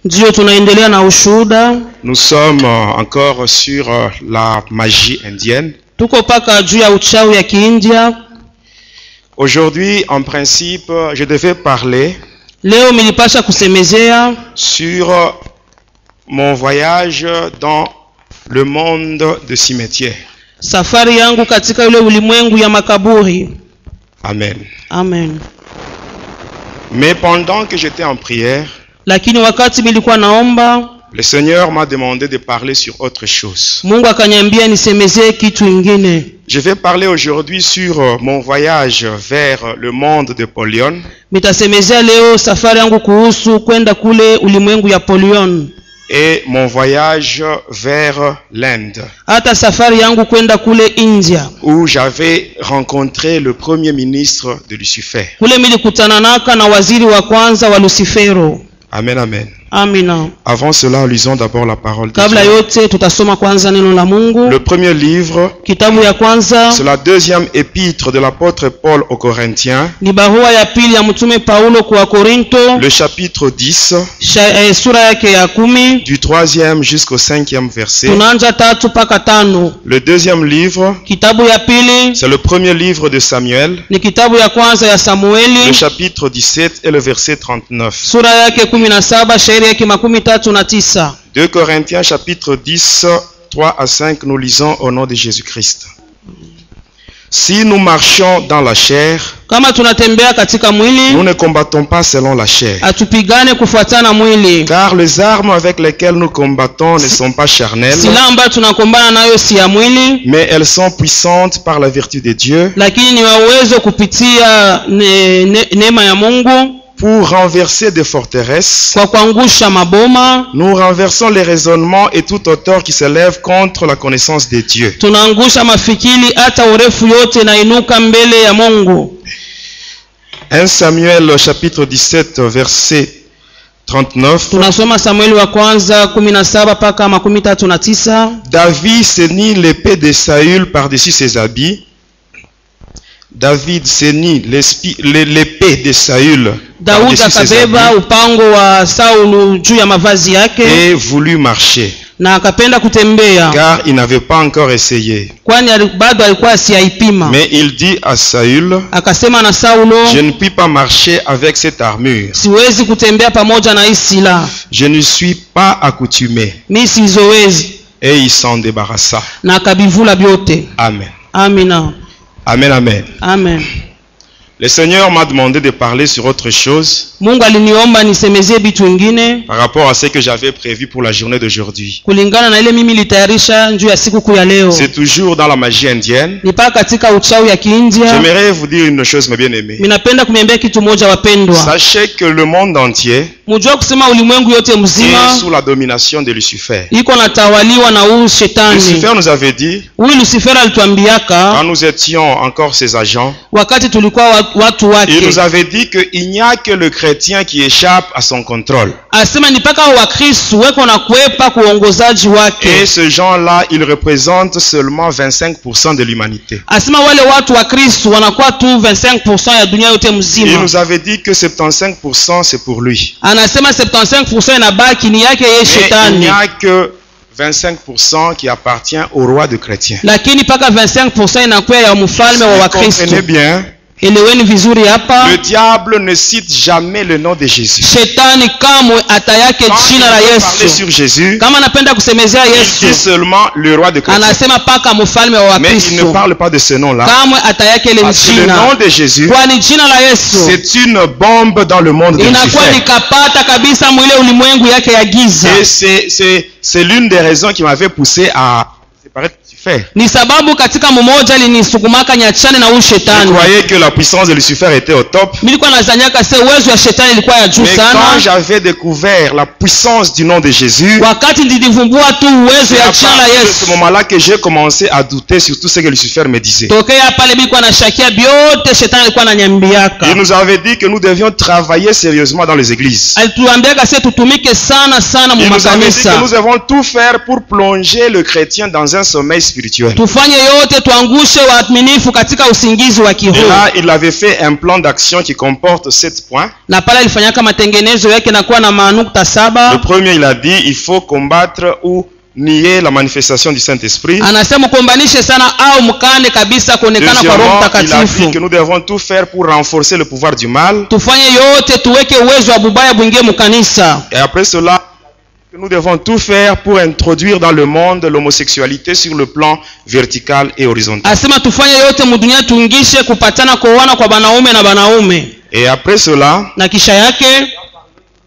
Ndio tunaendelea na ushuhuda. Nous sommes encore sur la magie indienne. Tuko paka juu ya uchawi ya Kiindia. Aujourd'hui, en principe, je devais parler Leo nilipasha kusemezea sur mon voyage dans le monde de cimetière. Safari yangu katika ule ulimwengu ya makaburi. Amen. Amen. Mais pendant que j'étais en prière, lakini wakati nilikuwa naomba, le Seigneur m'a demandé de parler sur autre chose. Mungu akaniambia nisemezee kitu ingine. Je vais parler aujourd'hui sur mon voyage vers le monde de Polion. Nitasemezea leo safari yangu kuhusu kwenda kule ulimwengu ya Polion. Et mon voyage vers l'Inde. Hata safari yangu kwenda kule India. Où j'avais rencontré le premier ministre de Lucifer. Kule nilikutana na waziri wa kwanza wa Lucifero. Amen, amen. Amina. Avant cela, lisons d'abord la parole de Kabla Dieu. yote tutasoma kwanza neno la Mungu. Le premier livre, kitabu ya kwanza, c'est la deuxième épître de l'apôtre Paul aux Corinthiens. Ni barua ya pili ya mtume Paulo kwa Korinto. Le chapitre 10, sura yake ya 10, du 3e jusqu'au 5e verset. Tunaanza 3 mpaka 5. Le deuxième livre, kitabu ya pili, c'est le premier livre de Samuel. Ni kitabu ya kwanza ya Samueli. Le chapitre 17 et le verset 39. Sura yake 17, shairi yake 39. 2 Corinthiens chapitre 10, 3 à 5, nous lisons au nom de Jésus-Christ. Si nous marchons dans la chair, kama tunatembea katika mwili, nous ne combattons pas selon la chair. Atupigane kufuatana mwili. Car les armes avec lesquelles nous combattons ne sont pas charnelles, silaha ambazo tunakombana nayo si ya mwili, mais elles sont puissantes par la vertu de Dieu, lakini ni uwezo kupitia neema ya Mungu, pour renverser des forteresses. Kwa kuangusha maboma. Nous renversons les raisonnements et tout auteur qui s'élève contre la connaissance de Dieu. Tunaangusha mafikiri hata urefu yote na inuka mbele ya Mungu. 1 Samuel chapitre 17 verset 39. Tunasoma Samueli wa kwanza 17 mpaka 39. David ceignit l'épée de Saül par-dessus ses habits. David ceignit l'épée de Saül Daudi akabeba upango wa Saulu juu ya mavazi yake et voulut marcher, na akapenda kutembea, car il n'avait pas encore essayé. Kwani bado alikuwa asiyaipima. Mais il dit à Saül, akasema na Saulo, je ne puis pas marcher avec cette armure. Siwezi kutembea pamoja na hii silaha. Je ne suis pas accoutumé. Mimi sizoezi. Et il s'en débarrassa. Na akabivula byote. Amen. Amina. Amen, amen. Amen. Le Seigneur m'a demandé de parler sur autre chose. Mungu aliniomba nisemezee bitu ingine par rapport à ce que j'avais prévu pour la journée d'aujourd'hui. Kulingana na ile mimi nilitayarisha njoo ya siku kuu ya leo. C'est toujours dans la magie indienne. Ni paka katika uchawi ya Kiindia. J'aimerais vous dire une chose, mes bien-aimés. Ninapenda kuniambia kitu moja wapendwa. Sachez que le monde entier mujua kusema ulimwengu yote mzima est sous la domination de Lucifer. Iko natawaliwa na huyu shetani. Lucifer nous avait dit, huyu Lucifer alituambiaka quand nous étions encore ses agents, wakati tulikuwa watu wake, il nous avait dit que il n'y a que le chrétien qui échappe à son contrôle. Asema ni paka Wakristo weko na kuepa kuongozaji wake. Et ce gens-là, ils représentent seulement 25% de l'humanité. Asema wale watu wa Kristo wanakuwa tu 25% ya dunia yote mzima. Il nous avait dit que 75% c'est pour lui. Anasema 75% inabaki ni yake yeye shetani. Il n'y a que 25% qui appartient au roi de chrétiens. Lakini paka 25% inakuwa ya mfalme wa Wakristo. Comprenez bien. Eleweni vizuri hapa. Le diable ne cite jamais le nom de Jésus. Shetani kamwe atayake jina la Yesu. Sur Jésus, kama anapenda kusemezea Yesu, il dit seulement le roi de chrétiens. Anasema paka mfalme wa Wakristo. Mais il ne parle pas de ce nom-là. Kamwe atayake ile jina. Le nom de Jésus, kwani jina la Yesu, c'est une bombe dans le monde de Lucifer. Inakuwa nikapata kabisa mwile ulimwengu yake ya giza. Et c'est l'une des raisons qui m'avait poussé à séparer Lucifer. Ni sababu katika mmoja alinisukumaka nyachane na huyu shetani. Je croyais que la puissance de Lucifer était au top. Nilikuwa nadhaniaka se uwezo wa shetani ilikuwa ya juu sana. Mais quand j'avais découvert la puissance du nom de Jésus, wakati nilivumbua tu uwezo ya jina la Yesu, c'est à ce moment-là que j'ai commencé à douter sur tout ce que Lucifer me disait. Tokea pale nilikuwa nashakia biote shetani alikuwa ananiambiaka. Il nous avait dit que nous devions travailler sérieusement dans les églises. Alituambiaka sisi tutumike sana sana mu makanisa. Il nous avait dit que nous devons tout faire pour plonger le chrétien dans un un sommeil spirituel. Tufanye yote tuangushe waaminifu katika usingizi wa Et kiroho. là, il avait fait un plan d'action qui comporte 7 points. Na pale alifanyaka matengenezo yake na kuwa na manukta Le 7. premier, il a dit, il faut combattre ou nier la manifestation du Saint-Esprit. Anasema kuombanishe sana au mkane kabisa kuonekana kwa Roho Deuxièmement, il a dit que Mtakatifu. nous devons tout faire pour renforcer le pouvoir du mal. Tufanye yote tuweke uwezo wa bubaya buingie mukanisa. Et après cela, nous devons tout faire pour introduire dans le monde l'homosexualité sur le plan vertical et horizontal. Asema tufanye yote mudunia tuingishe kupatana kuoana kwa banaume na banaume. Et après cela, Na kisha yake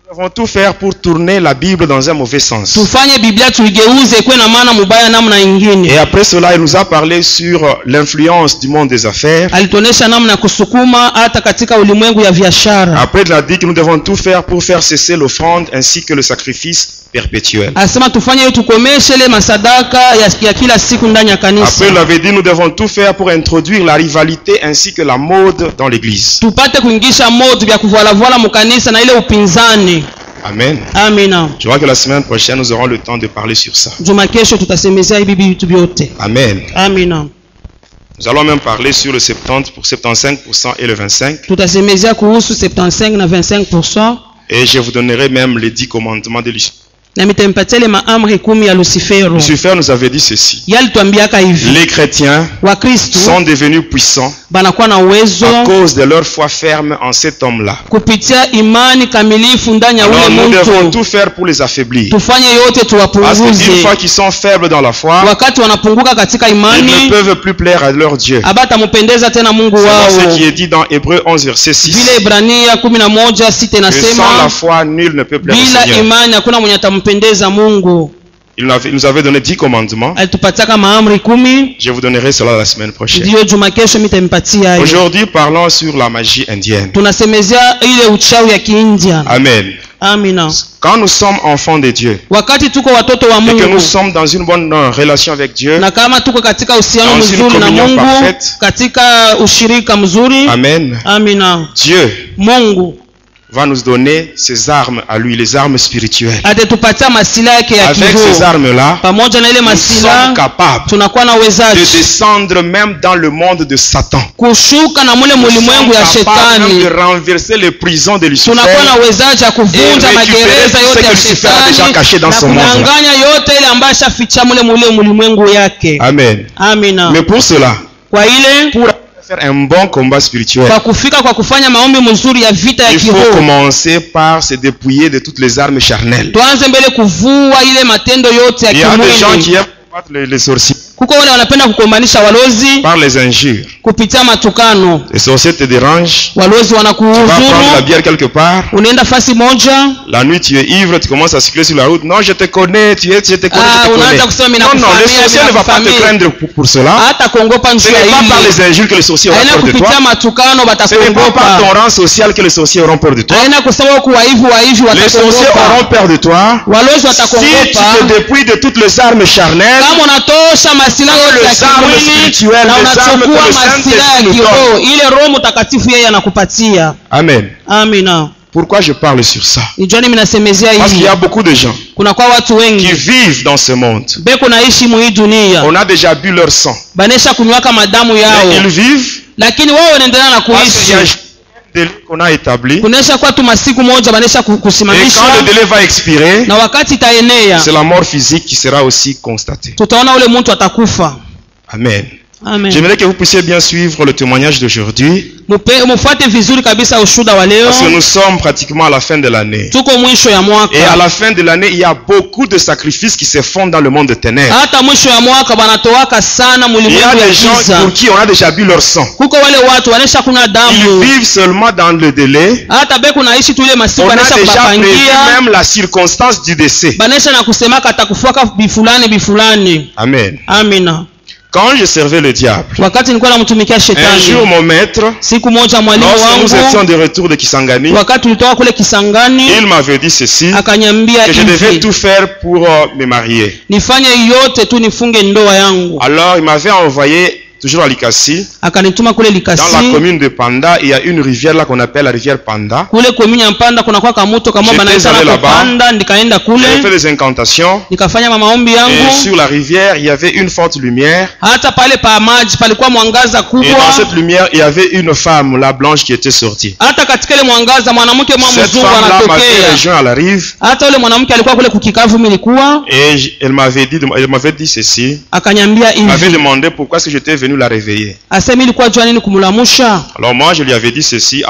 nous devons tout faire pour tourner la Bible dans un mauvais sens. tufanye Biblia tuigeuze ikuwe na maana mubaya namna Et ingine. après cela, il nous a parlé sur l'influence du monde des affaires. Alituonesha namna ya kusukuma hata katika ulimwengu ya biashara. Après, il a dit que nous devons tout faire pour faire cesser l'offrande ainsi que le sacrifice perpétuel. Asema tufanye yote tukomeshe ile masadaka ya kila siku ndani ya kanisa. Après, il avait dit nous devons tout faire pour introduire la rivalité ainsi que la mode dans l'église. Tupate kuingisha moto vya kuvala mukanisa na ile upinzani. Amen. Amina. Je crois que la semaine prochaine, nous aurons le temps de parler sur ça. Juma kesho tutasemezea hivi vitu vyote. Amen. Amina. Nous allons même parler sur le 70 pour 75% et le 25%. Tutasemezea kuhusu 75 na 25%. Et je vous donnerai même les 10 commandements de Lucifer. Na mitampatia ile maamri 10 ya Lucifero. Lucifer nous avait dit ceci. Yalituambiaka hivi. Les chrétiens Wakristo sont devenus puissants banakuwa na uwezo à cause de leur foi ferme en cet homme-là. kupitia imani kamilifu ndani ya Alors ule nous devons mtu. tout faire pour les affaiblir. Tufanye yote Parce qu'une tuwapunguze. fois qu'ils sont faibles dans la foi, Wakati wanapunguka katika ils ne imani, peuvent plus plaire à leur Dieu. abatampendeza tena Mungu C'est ce qui wao. est dit dans Hébreux 11 verset 6. Vile Ibrania 11:6 Que sans la inasema foi, nul ne peut plaire au bila Seigneur. imani hakuna mwenye atampendeza Mungu. Il nous avait donné 10 commandements. Alitupataka maamri 10. Je vous donnerai cela la semaine prochaine. Ndio juma kesho mitampatia hayo. Aujourd'hui, parlons sur la magie indienne. Tunasemezea ile uchawi ya Kiindia. Amen. Amina. Quand nous sommes enfants de Dieu Wakati tuko watoto wa et que nous Mungu sommes dans une bonne relation avec Dieu, na kama tuko katika uhusiano dans une mzuri na communion Mungu, parfaite, katika ushirika mzuri, Amen, amina, Dieu Mungu va nous donner ses armes à lui, les armes spirituelles. atatupatia masila yake ya Avec ces kiroho. armes-là, Pamoja na ile nous masila sommes capables tunakuwa na de uwezaji descendre même dans le monde de Satan. kushuka na mule Nous mulimwengu ya sommes capables même shetani. de renverser les prisons de Lucifer. Tunakuwa na uwezaji ya kuvunja Et magereza récupérer tout yote ce ya que Lucifer a déjà caché shetani dans na ce monde-là. kunyang'anya yote ile ambayo ashaficha mule mulimwengu yake. Amen. Amina. Mais pour cela, Kwa ile pour faire un bon combat spirituel, kwa kufika kwa kufanya maombi mzuri ya vita ya il faut kiroho, commencer par se dépouiller de toutes les armes charnelles. tuanze mbele kuvua ile matendo yote ya Il y a des gens qui kimwili. aiment combattre les sorciers Kuko wale wanapenda kukombanisha walozi par les injures. kupitia matukano. Les sorciers te dérangent. Walozi Tu vas prendre la wanakuhuzuru, bière quelque part. unaenda fasi moja, La nuit, tu es ivre, tu commences à circuler sur la route. Non, je te connais, je te connais, je te unaanza kusema mimi connais. Non, non, le nakufamia, sorcier ne va pas te nakufamia. craindre pour cela. hata kuongopa Ce njia n'est pas par ile. les injures que les sorciers auront Haina peur de toi. kupitia matukano Ce n'est pas par batakuogopa. ton rang social que les sorciers auront peur de toi. Haina kusema wako waivu Les sorciers watakuogopa. auront peur de toi. Walozi Si tu watakuogopa. te dépouilles de toutes les armes charnelles, Kama unatosha masilaha yote les ya armes kimwili spirituelles, na les armes que unachukua le masilaha ya Saint-Esprit nous kiroho, ile Roho Mtakatifu yeye anakupatia. Amen. Amina. Pourquoi je parle sur ça? Nijua mimi nasemezea Parce qu'il hii. y a beaucoup de gens Kuna kwa watu qui wengi vivent dans ce monde. beko naishi mu hii dunia. On a déjà bu leur sang. Banesha kunywaka madamu Mais yao. ils vivent Lakini wao wanaendelea na parce qu'il y a un kuishi. délai qu'on a établi. Kunesha kwa tu masiku moja banesha Et quand kusimamisha le délai va expirer, na wakati itaenea c'est la mort physique qui sera aussi constatée. tutaona ule mtu atakufa. Amen. Amen. J'aimerais que vous puissiez bien suivre le témoignage d'aujourd'hui, Mufuate vizuri kabisa ushuda wa leo. parce que nous sommes pratiquement à la fin de l'année. Tuko mwisho ya Et à mwaka. la fin de l'année, il y a beaucoup de sacrifices qui se font dans le monde de ténèbres. Hata mwisho ya mwaka banatoaka sana Il y a mulimwengu ya des gens giza. pour qui on a déjà bu leur sang. Kuko wale watu wanesha kunywa Ils damu. vivent seulement dans le délai. Hata beko naishi tu ile masiku On a banesha déjà prévu kubapangia. même la circonstance du décès. Banesha na kusemaka atakufuaka bifulani bifulani. Amen. Amina. Quand je servais le diable, Wakati nilikuwa namtumikia un jour shetani, mon maître, siku moja mwalimu lorsque nous étions wangu de retour de Kisangani, wakati tulitoka kule Kisangani il m'avait dit ceci, akanyambia que je devais hivi, tout faire pour me marier. nifanye yote tu nifunge ndoa yangu. Alors il m'avait envoyé toujours à Likasi. akanituma kule Dans la Likasi. commune de Panda, il y a une rivière là qu'on appelle la rivière Panda. Kule commune ya Mpanda kuna kwa kamuto kama J'étais banaita allé na là-bas. Panda, nikaenda J'ai kule fait des incantations. nikafanya maombi Et yangu. sur la rivière, il y avait une forte lumière. Hata pale pa maji palikuwa mwangaza Et dans kubwa. cette lumière, il y avait une femme, la blanche, qui était sortie. Hata katika ile mwangaza mwanamke mwa Cette mzungu femme-là m'avait anatokea. rejoint à la rive. Hata yule mwanamke alikuwa kule kukikavu milikuwa Et elle m'avait dit ceci. akanyambia Elle m'avait hivi. demandé pourquoi est-ce que j'étais venu la réveiller. Asema ilikuwa jua nini kumulamusha? Alors moi, je lui avais dit ceci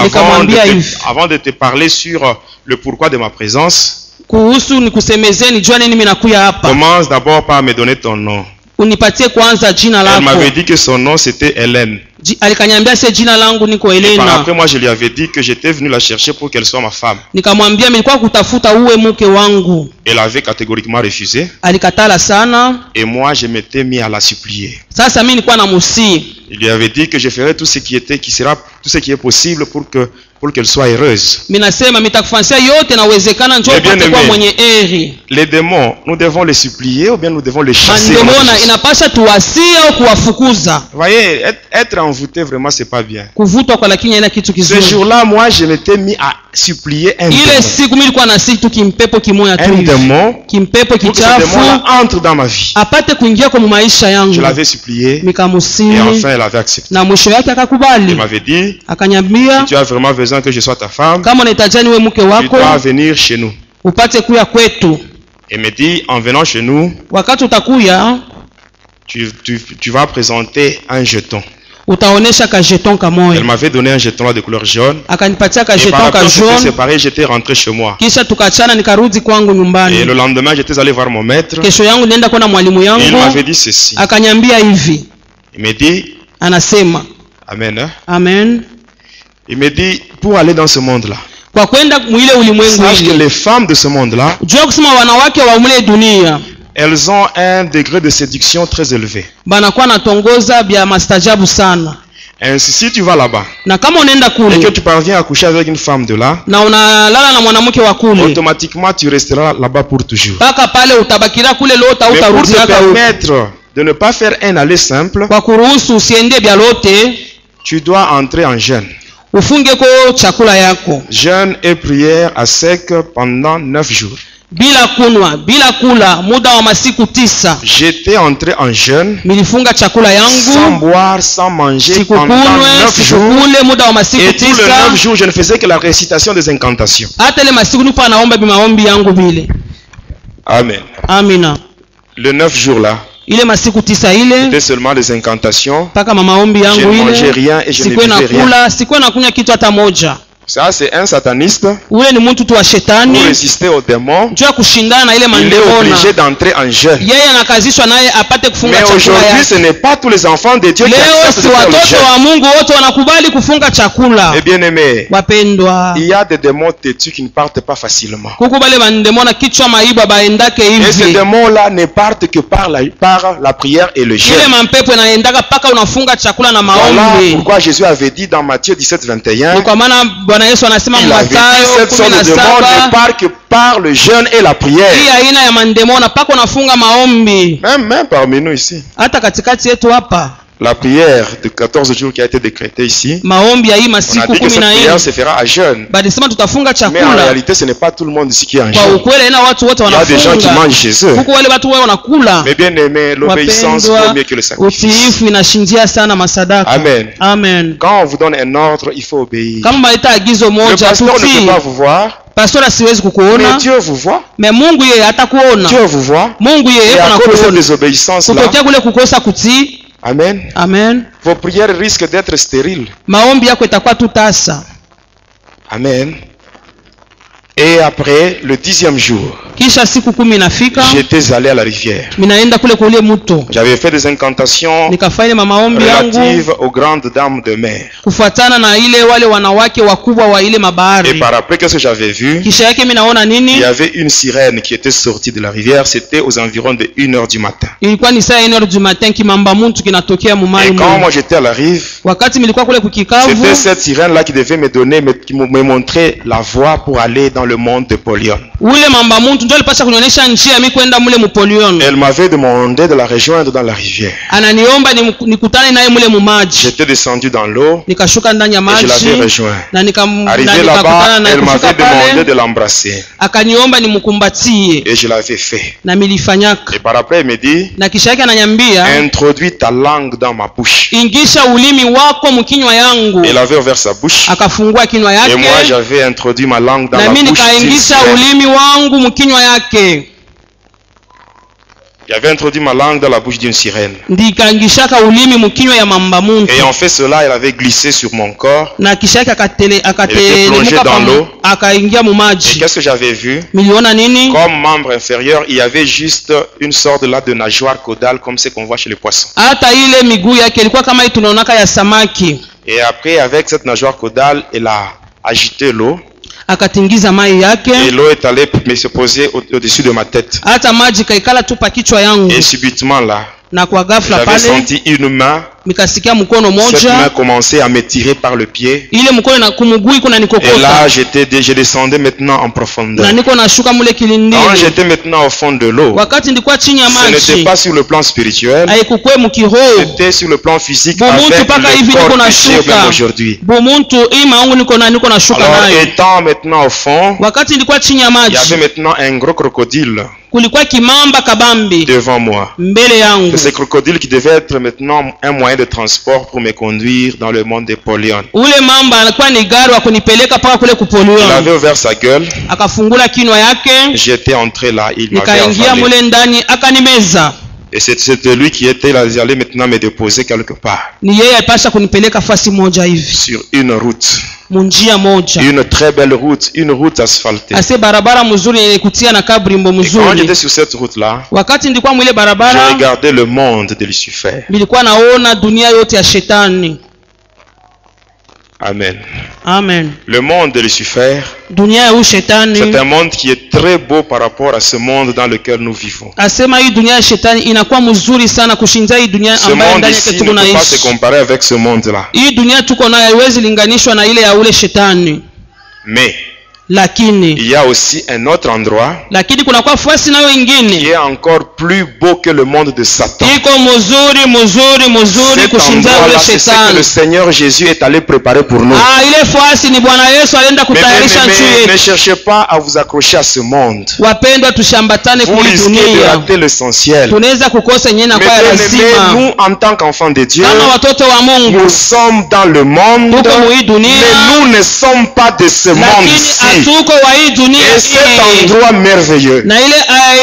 avant de te parler sur le pourquoi de ma présence. Kuhusu nikusemezeni jua nini mimi nakuya hapa. Commence d'abord par me donner ton nom. Unipatie kwanza jina Elle lako. m'avait dit que son nom c'était Hélène. Alikanyambia se jina langu niko Et par Helena. après, moi, je lui avais dit que j'étais venu la chercher pour qu'elle soit ma femme. Nikamwambia nilikuwa kutafuta uwe mke wangu. Elle avait catégoriquement refusé. Alikatala sana. Et moi, je m'étais mis à la supplier. Sasa mimi nilikuwa namusii. Je lui avais dit que je ferais tout ce qui est possible pour qu'elle soit heureuse. Mimi nasema nitakufanyia yote nawezekana njoo upate kwa mwenye heri. Les démons, nous devons les supplier ou bien nous devons les chasser. Mandemona inapasha tuwasia au kuwafukuza. Voyez, être envoûté vraiment c'est pas bien. Kuvutwa kwa lakini haina kitu Ce kizuri. jour-là, moi, je m'étais mis à supplier un Ile démon. siku mimi nilikuwa na situ kimpepo kimoya tu Un hivi. démon. Kimpepo Pour que ce kichafu démon-là entre dans ma vie. apate kuingia kwa maisha yangu. Je l'avais supplié. Nikamusii Et enfin, elle avait accepté. na mwisho yake Elle akakubali. m'avait dit, Akanyambia si tu as vraiment besoin que je sois ta femme, kama unahitaji niwe mke tu wako dois venir chez nous. upate kuya kwetu. Et me dit, en venant chez nous, Wakati utakuya tu vas présenter un jeton. utaonesha ka jeton Elle kamoya. m'avait donné un jeton là de couleur jaune. Akanipatia ka Et par jeton après, ka on s'était jaune. séparés, j'étais rentré chez moi. Kisha tukachana nikarudi kwangu Et le nyumbani. lendemain, j'étais allé voir mon maître. Kesho yangu nienda kwa mwalimu Et il yangu. m'avait dit ceci. Akanyambia hivi. Il me dit, Anasema Amen. Hein? amen. Il me dit, pour aller dans ce monde-là, Kwa kwenda mwile ulimwengu sache que hili. les femmes de ce monde-là, Jua kusema wanawake wa mule dunia elles ont un degré de séduction très élevé. banakuwa natongoza bya mastajabu sana. Ainsi, si tu vas là-bas Na kama unaenda et que kule tu parviens à coucher avec une femme de là, na unalala na mwanamke wa kule, automatiquement tu resteras là-bas pour toujours. mpaka pale utabakira kule lota Mais pour te utarudia huko. permettre de ne pas faire un aller simple, Kwa kuruhusu usiende bya lote, tu dois entrer en jeûne. ufunge ko chakula yako Jeûne et prière à sec pendant 9 jours. bila kunwa bila kula muda wa masiku 9. J'étais entré en jeûne, Nilifunga chakula sans yangu boire, sans manger pendant sikukunwe 9 jours. sikukule muda wa masiku Et tous les 9 9. jours, je ne faisais que la récitation des incantations. Hata ile masiku nipo naomba bimaombi yangu bile. Amen. Amina. Le 9 jours là, Ile masiku 9 ile c'était seulement des incantations. mpaka maombi Je yangu ne mangeais ile rien et je ne sikuwe buvais rien. nakula sikuwe nakunywa kitu hata moja. Ça, c'est un sataniste. Ule ni mtu tu wa Pour shetani résister aux démons, jua kushindana na ile il est mandemona. obligé d'entrer en jeûne. Yeye anakazishwa naye apate kufunga Mais chakula aujourd'hui, ce yake. n'est pas tous les enfants de Dieu qui Leo acceptent si de faire le watoto jeûne. wa Mungu wote wanakubali kufunga chakula. Eh bien aimé, Wapendwa, il y a des démons têtus qui ne partent pas facilement. kuko bale bandemona kichwa maiba baendake Et ces hivi. démons-là ne partent que par la prière et le Ile jeûne. mampepo inaendaka paka unafunga chakula na Voilà maombi. pourquoi Jésus avait dit dans Matthieu 17, 21, Ni kwa maana Bwana Yesu anasema il avait dit Mathayo cette sorte de démons ne 17, part que par le jeûne et la prière. hii aina ya mandemona paka unafunga maombi. Même parmi nous ici. Hata katikati yetu hapa La prière de 14 jours qui a été décrétée ici, maombi ya hii on a masiku dit que cette 14 prière se fera à jeûne. balisema tutafunga Mais en chakula. réalité, ce n'est pas tout le monde ici qui est en Kwa jeûne. ukweli ina watu wote Il y a des gens qui wanafunga. mangent chez eux. Huko wale watu wao wanakula. Mais bien aimé, l'obéissance vaut mieux que le sacrifice. Utiifu inashindia sana masadaka. Amen. Amen. Quand on vous donne un ordre, il faut obéir. Kama maleta agizo Le moja pasteur ne peut tutii. pas vous voir, Pastora siwezi mais kukuona. Dieu vous voit. Me Mungu yeye atakuona. Dieu vous voit. Mungu yeye Et à cause de cette anakuona. désobéissance-là, Kutokea kule kukosa kutii. Amen, Amen. vos prières risquent d'être stériles. Maombi yako itakuwa tu tasa. Amen. Et après le 10e jour, Kisha siku 10 inafika, j'étais allé à la rivière. minaenda kule kulie mto. J'avais fait des incantations Nikafanya maombi yangu relatives aux grandes dames de mer. kufuatana na ile wale wanawake wakubwa wa ile Et mabahari. par après, qu'est-ce que j'avais vu? Kisha yake mimi naona Il nini? y avait une sirène qui était sortie de la rivière. C'était aux environs de 1h du matin. Ilikuwa ni saa 1h du matin, kimamba muntu kinatokea mumai Et quand mwe. moi j'étais à la rive, Wakati nilikuwa kule kukikavu, c'était cette sirène-là qui devait me donner, qui me montrer la voie pour aller dans le monde de Polion. ule mamba muntu ndio alipasha kunionyesha njia mimi kwenda mule mupolion. Elle m'avait demandé de la rejoindre dans la rivière. Ananiomba nikutane naye mule mu maji. J'étais descendu dans l'eau. Nikashuka ndani ya Et maji. je l'avais rejoint. Na Arrivé là-bas, elle m'avait demandé de l'embrasser. Akaniomba nimkumbatie. Et je l'avais fait. Na milifanyaka. Et par après, elle me dit, na kisha yake ananiambia, introduis ta langue dans ma bouche. Ingisha ulimi wako mkinywa yangu. Elle avait ouvert sa bouche. Akafungua kinywa yake. Et moi, j'avais introduit ma langue dans la na bouche. mimi nikaingisha ulimi wangu mkinywa yake. J'avais introduit ma langue dans la bouche d'une sirène. Ndikaingishaka ulimi mkinywa ya mamba muntu. Et en fait cela, elle avait glissé sur mon corps. Na kisha yake Elle était plongée dans l'eau. Akaingia mu Et maji. qu'est-ce que j'avais vu? Miliona nini? Comme membre inférieur, il y avait juste une sorte là de nageoire caudale comme ce qu'on voit chez les poissons. Hata ile miguu yake ilikuwa kama hii tunaonaka ya samaki. Et après, avec cette nageoire caudale, elle a agité l'eau. Akatingiza mai yake. Et l'eau est allée se poser au-dessus de ma tête. Hata maji kaikala tu pa kichwa yangu. Et subitement là, na kwa ghafla j'avais pale senti une main. nikasikia mkono Cette main moja. commençait à me tirer par le pied. Ile mkono na kumuguu iko na Et là, nikokota. je descendais maintenant en profondeur. Na niko nashuka mule Quand kilindini. j'étais maintenant au fond de l'eau, Wakati nilikuwa chini ya ce n'était maji. pas sur le plan spirituel, Haikukwe mkiroho. c'était sur le plan physique Bumuntu avec paka hivi le niko corps touché même nashuka. aujourd'hui. Bumuntu ima wangu niko nashuka Alors, nayo. étant maintenant au fond, Wakati nilikuwa chini ya il y maji. avait maintenant un gros crocodile Kulikuwa kimamba kabambi devant moi. mbele yangu. Ce crocodile qui devait être maintenant un moyen de transport pour me conduire dans le monde des Polion. Ule mamba alikuwa ni gari wa kunipeleka paka kule Il kupolion. avait ouvert sa gueule. Akafungula kinywa yake. J'étais entré là, il m'avait Nikaingia avalé. mule ndani akanimeza. Et c'était lui qui était là, il allait maintenant me déposer quelque part. Ni yeye alipasha kunipeleka fasi moja hivi. Sur une route. Munjia moja. Une très belle route, une route asphaltée. Ase barabara mzuri yenye kutia na kabrimbo Et quand mzuri. j'étais sur cette route-là, Wakati nilikuwa mwile je barabara, regardais le monde de Lucifer. nilikuwa naona dunia yote ya shetani. Amen. Amen. Le monde de Lucifer, Dunia ya shetani. c'est un monde qui est très beau par rapport à ce monde dans lequel nous vivons. Asema hii dunia ya shetani inakuwa mzuri sana kushinda hii dunia Ce ambayo monde ndani ici yake ne tuko peut pas se naishi. comparer avec ce monde-là. Hii dunia tuko nayo haiwezi linganishwa na ile ya ule shetani. Mais Lakini il y a aussi un autre endroit kuna kwa fasi nayo qui ingine. est encore plus beau que le monde de Satan. Iko mzuri Cet kushinda endroit-là, ule c'est ce que le shetani. Seigneur Jésus est allé préparer pour nous. Ile fasi ni Bwana Yesu alienda kutayarisha nchi Mais ne yetu. cherchez pas à vous accrocher à ce monde. Wapendwa, tushambatane Vous kwa risquez de dunia. rater l'essentiel. Tunaweza kukosa yenyewe na Mais kwa bien-aimés, lazima. nous, en tant qu'enfants de Dieu, Kama watoto wa Mungu nous sommes dans le monde, tuko mu hii dunia, mais nous ne sommes pas de ce lakini monde-ci. hatuko wa hii dunia Et cet hii. endroit merveilleux, Na ile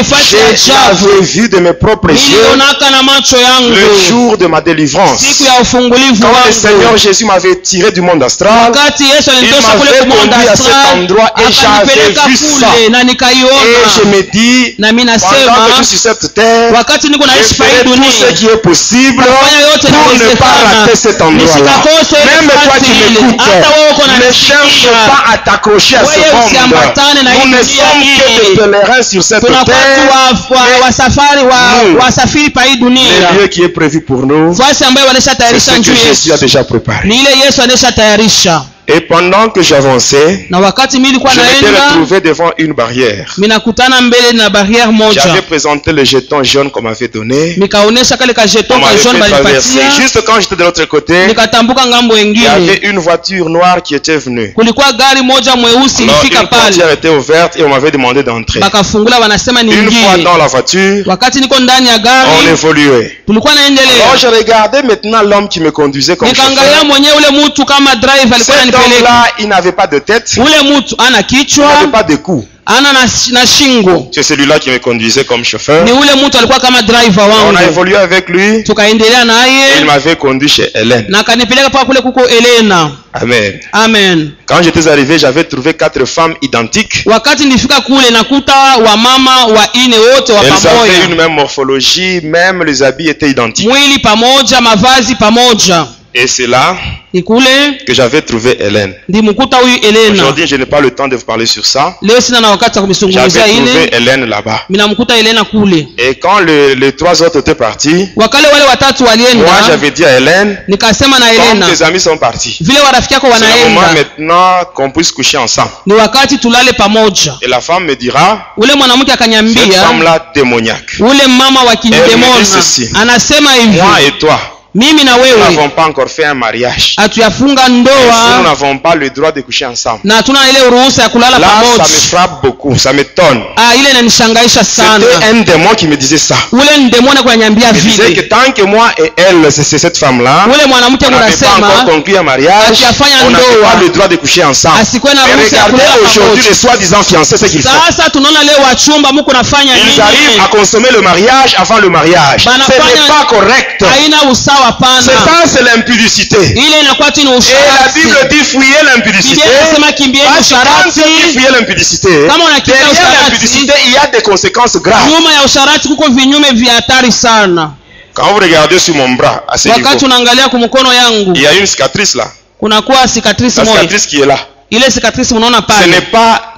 fasi ya ajabu j'avais vu de mes propres yeux nilionaka na macho yangu le jour de ma délivrance. siku ya ufungulivu Quand le Seigneur wangu. Jésus m'avait tiré du monde astral, Wakati Yesu il alinitosha kule m'avait kumonda conduit à cet astral, endroit et akanipeleka j'avais vu ça. kule na Et je nikaiona. me dis, Na mimi pendant que je nasema suis sur cette terre, wakati niko je naishi pa hii ferai tout dunia ce qui est possible nafanya yote pour ne pas inawezekana. rater cet endroit-là. Nisikakose ile Même toi fasi qui ile. m'écoutes, Hata wewe uko ne cherche unanisikia. pas à t'accrocher à ce Wewe monde. usiambatane na hii Nous ne dunia sommes hii. que des pèlerins sur cette Tunakuwa terre. tu wasafari nous, wasafiri pa hii dunia. Le lieu qui est prévu pour nous, Fasi ambayo c'est walishatayarisha ce nchi que Jésus a yetu. déjà préparé. Ni ile Yesu alishatayarisha. Et pendant que j'avançais, Na wakati mimi nilikuwa je m'étais naenda, retrouvé devant une barrière. minakutana mbele na barrière moja. J'avais présenté le jeton jaune qu'on m'avait donné. Nikaonesha kale ka On jeton ka m'avait jaune fait traverser. balipatia. Juste quand j'étais de l'autre côté, Nikatambuka ngambo il y wengine. avait une voiture noire qui était venue. Kulikuwa gari moja mweusi Alors, ilifika une portière pale. était ouverte et on m'avait demandé d'entrer. Bakafungula wanasema Une fois niingie. dans la voiture, Wakati niko ndani ya on gari, évoluait. tulikuwa Alors naendelea. je regardais maintenant l'homme qui me conduisait comme Nikaangalia chauffeur. mwenyewe ule mtu kama driver alikuwa Cet ananipeleka. homme-là, il n'avait pas de tête, Ule mtu ana il n'avait kichwa, pas de cou. ana na shingo. C'est celui-là qui me conduisait comme chauffeur. Ni ule mtu alikuwa kama driver On a wangu. évolué avec lui. Tukaendelea Et il naye m'avait conduit chez Hélène. na akanipeleka paka kule kuko Elena. Amen. Amen. Quand j'étais arrivé, j'avais trouvé 4 femmes identiques. Wakati nilifika kule nakuta wamama ine wote wa Elles avaient une pamoja. même morphologie, même les habits étaient identiques. Mwili pamoja, mavazi pamoja. Et c'est là ni kule que j'avais trouvé Hélène. ndimkuta huyu Elena. Aujourd'hui, je n'ai pas le temps de vous parler sur ça. Leo sina na wakati wa kumzungumzia J'avais trouvé ile. Hélène là-bas. Minamkuta Elena kule. Et quand les trois autres étaient partis, Wakale wale watatu moi walienda. j'avais dit à Hélène, Nikasema na comme Elena, tes amis sont partis, vile warafiki yako c'est le moment wanaenda, maintenant qu'on puisse coucher ensemble. ni wakati tulale pamoja. Et la femme me dira, Ule mwanamke cette akanyambia, femme-là démoniaque. ule mama wa kindemona ceci. anasema hivi, Moi et toi, mimi na nous wewe n'avons pas encore fait un mariage. hatuyafunga Nous ndoa n'avons pas le droit de coucher ensemble. na hatuna ile ruhusa ya kulala Là, ça pamoja. me frappe beaucoup, ça m'étonne. Ile inanishangaisha sana. C'était un démon qui me disait ça. Ule ndemona kunanyambia Il disait que vile. tant que moi et elle, c'est cette femme-là, Ule mwanamke on n'avait pas kunasema encore conclu un mariage, hatuyafanya on n'avait ndoa. pas le droit de coucher ensemble. Asikuwe na Et ruhusa ya regardez kulala aujourd'hui pamoja. les soi-disant fiancés, ce qu'ils font. Sasa tunaona leo wachumba mko nafanya Ils arrivent nini? à consommer le mariage avant le mariage. Ce n'est pas correct. Haina usawa C'est pana. ça, c'est l'impudicité. Ile inakuwa tu ni Et la usharati. Bible dit fuyez l'impudicité. Biblia inasema kimbieni Parce que quand usharati. on dit fuyez l'impudicité, Kama unakimbia derrière usharati, l'impudicité, il y a des conséquences graves. nyuma ya usharati kuko vinyume vya hatari sana. Quand vous regardez sur mon bras, à ce Wakati niveau, unaangalia kumkono yangu il y a une cicatrice là. kunakuwa cicatrice La moja. cicatrice qui est là. Ile cicatrice mnaona Ce n'est pale, pas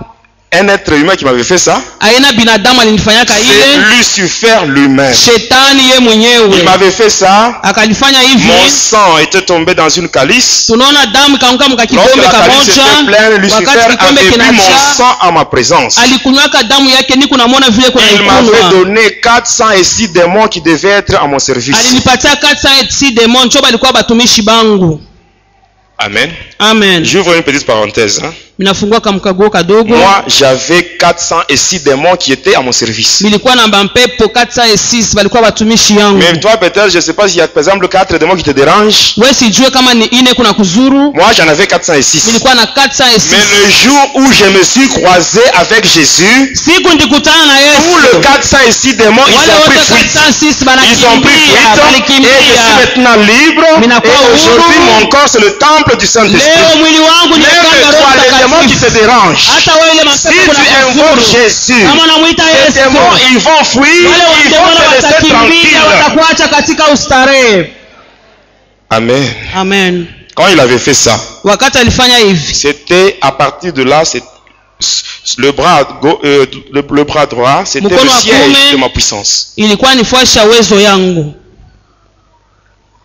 un être humain qui m'avait fait ça. haina binadamu alinifanyaka C'est ile, Lucifer lui-même. shetani ye Il mwenyewe m'avait fait ça. akalifanya Mon hivi. sang était tombé dans une calice. Tunaona damu kaanguka mka Lorsque kikombe la calice était kamoja. pleine, Lucifer Wakati kikombe avait bu mon kinacha, sang en ma présence. alikunywaka damu yake, niko namwona vile kuna Il m'avait ikunywa. donné 406 démons qui devaient être à mon service. Alinipatia 406 demon choba alikuwa batumishi bangu. Amen. Amen. J'ouvre une petite parenthèse. Hein. Minafungua kamkaguo kadogo. Moi, j'avais 406 démons qui étaient à mon service. Nilikuwa na mpepo 406 walikuwa watumishi yangu. Même toi, peut-être, je ne sais pas s'il y a par exemple 4 démons qui te dérangent. Wewe sijue kama ni ine kuna kuzuru. Moi, j'en avais 406. Nilikuwa na 406. Mais le jour où je me suis croisé avec Jésus, Siku ndikutana na tous les Yesu. 406 démons, ils Wale ont pris wote fuite. 406 Ils ont pris banakimbia, fuite et je suis balikimbia. maintenant libre. Minakuwa Et aujourd'hui, uhuru. mon corps, c'est le temple du Saint-Esprit. Leo mwili wangu ni Même kama toi, Roho les démons qui te Mtakatifu. dérangent, Hata wewe ile si mapepo tu kuna invoques kuzuru. Jésus, Kama unamuita les Yesu, démons, ils vont fuir, wale ils vont wademona te laisser watakimbia, tranquille. watakuacha katika ustarehe. Amen. Amen. Quand il avait fait ça, Wakati alifanya hivi, c'était à partir de là, le bras droit, c'était Mkono le wa siège kuume. de ma puissance. ilikuwa ni fuasha uwezo yangu.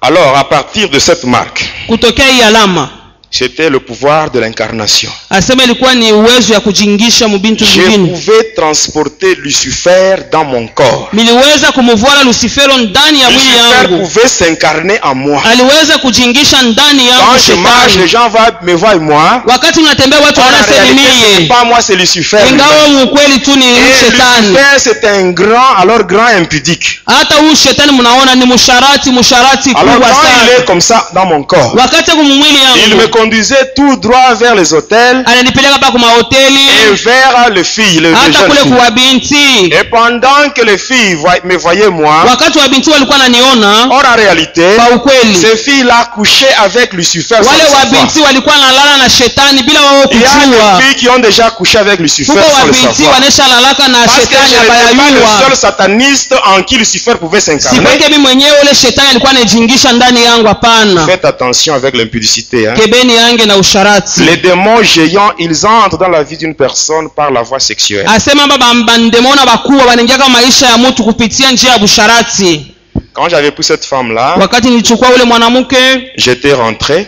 Alors, à partir de cette marque, Kutokea hii alama, c'était le pouvoir de l'incarnation. asema ilikuwa ni uwezo ya kujingisha mubintu Je vingine. pouvais transporter Lucifer dans mon corps. Niliweza kumuvua Lucifero ndani ya mwili Lucifer yangu. pouvait s'incarner en moi. Aliweza kujingisha ndani yangu Quand je marche, les shetani. gens me voient moi. Wakati mnatembea watu En wanasema réalité, ce n'est niye. pas moi, c'est Lucifer. Ingawa mukweli tu ni Et shetani. Lucifer, c'est un grand, alors grand impudique. Hata huyu shetani mnaona ni musharati Alors kubwa quand il est sana. comme ça dans mon corps, Wakati kumwili il me yangu conduisait tout droit vers les hôtels ananipeleka pa kuma et hoteli, vers les filles, les hata jeunes kule filles. kuwa binti. Et pendant que les filles me voyaient moi, Wakati wa binti walikuwa naniona, or en réalité, kwa ukweli ces filles-là couchaient avec Lucifer sans wale le wa savoir. binti walikuwa nalala na shetani bila wao Il y a kujua. des filles qui ont déjà couché avec Lucifer Kuko sans wa le binti savoir. wanesha lalaka na Parce que shetani je n'étais pas le abayayua. seul sataniste en qui Lucifer pouvait s'incarner. Sikweke mimi mwenyewe ule shetani alikuwa anajingisha ndani yangu, hapana. Faites attention avec l'impudicité. Hein. Kebeni yange na usharati. Les démons géants, ils entrent dans la vie d'une personne par la voie sexuelle. Asema baba bandemona bakubwa wanaingia kama maisha ya mtu kupitia njia ya busharati. Quand j'avais pris cette femme-là, Wakati nilichukua ule mwanamke j'étais rentré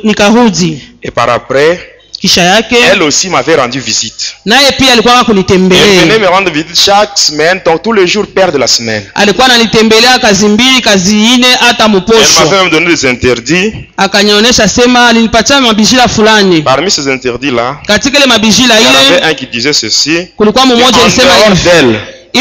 nikarudi, et par après, kisha yake elle aussi m'avait rendu visite. naye pia alikuwa Elle venait kunitembelea. me rendre visite chaque semaine, donc tous les jours père de la semaine. Alikuwa ananitembelea kazi mbili, kazi ine, hata Elle muposho. m'avait même donné des interdits. Akanionyesha sema, alinipatia mabijila fulani. Parmi ces interdits-là, Katika ile mabijila il y en avait ile un qui disait ceci. kulikuwa En mmoja alisema dehors hivi, d'elle,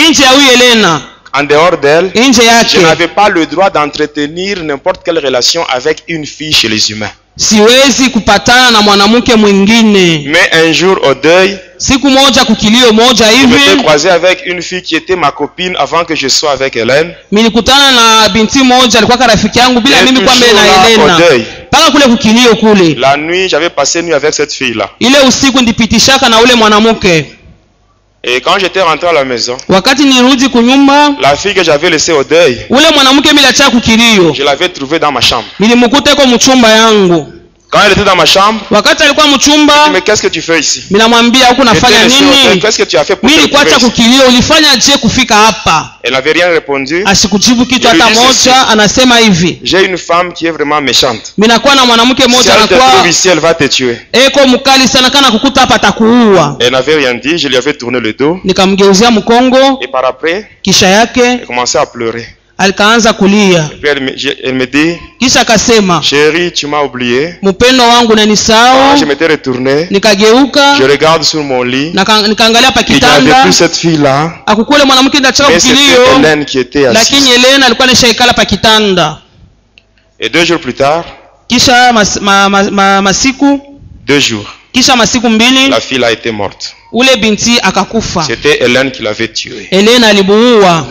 nje ya huyu Elena, en dehors d'elle, nje je yake n'avais pas le droit d'entretenir n'importe quelle relation avec une fille chez les humains. siwezi kupatana na mwanamke mwingine. Mais un jour au deuil, Siku moja kukilio moja je m'étais hivi croisé avec une fille qui était ma copine avant que je sois avec Hélène. nilikutana na binti moja alikuwa rafiki yangu bila Et mimi kwa mbele toujours na là, au Elena. deuil. Paka kule kukilio kule. La nuit, j'avais passé nuit avec cette fille-là. Ile usiku ndipitishaka na ule mwanamke. Et quand j'étais rentré à la maison, wakati nirudi kunyumba, la fille que j'avais laissée au deuil, ule mwanamke miliacha kukilio, je l'avais trouvée dans ma chambre. nilimkuta iko mchumba yangu. Quand elle était dans ma chambre, Wakati alikuwa mchumba, mais qu'est-ce que tu fais ici? minamwambia huko nafanya nini? Qu'est-ce que tu as fait pour Mimi te nilikuacha trouver ici? kukilio, ulifanya je kufika hapa? Elle n'avait rien répondu. Asikujibu kitu Je lui hata dis ceci. moja, anasema hivi. J'ai une femme qui est vraiment méchante. Minakuwa na mwanamke Si mmoja elle te trouve anakuwa ici, elle va te tuer. eko mkali sana, kana kukuta hapa atakuua. Elle n'avait rien dit, je lui avais tourné le dos. Nikamgeuzia mkongo, Et par après, kisha yake elle commençait à pleurer. alikaanza kulia, Et puis elle me dit, kisha akasema, chérie, tu m'as oublié. mpendo wangu Quand unanisahau. je m'étais retourné, Nikageuka je regarde sur mon lit. nikaangalia pa Il n'y avait kitanda, plus cette fille-là, akukule mwanamke ndachaka mais c'était kukilio, Hélène qui était lakini assise. Helena alikuwa nishaikala pa kitanda. Et 2 jours plus tard, Kisha masiku 2 jours, kisha masiku mbili, la fille a été morte. ule binti akakufa. C'était Hélène qui l'avait tuée. Helena alimuua.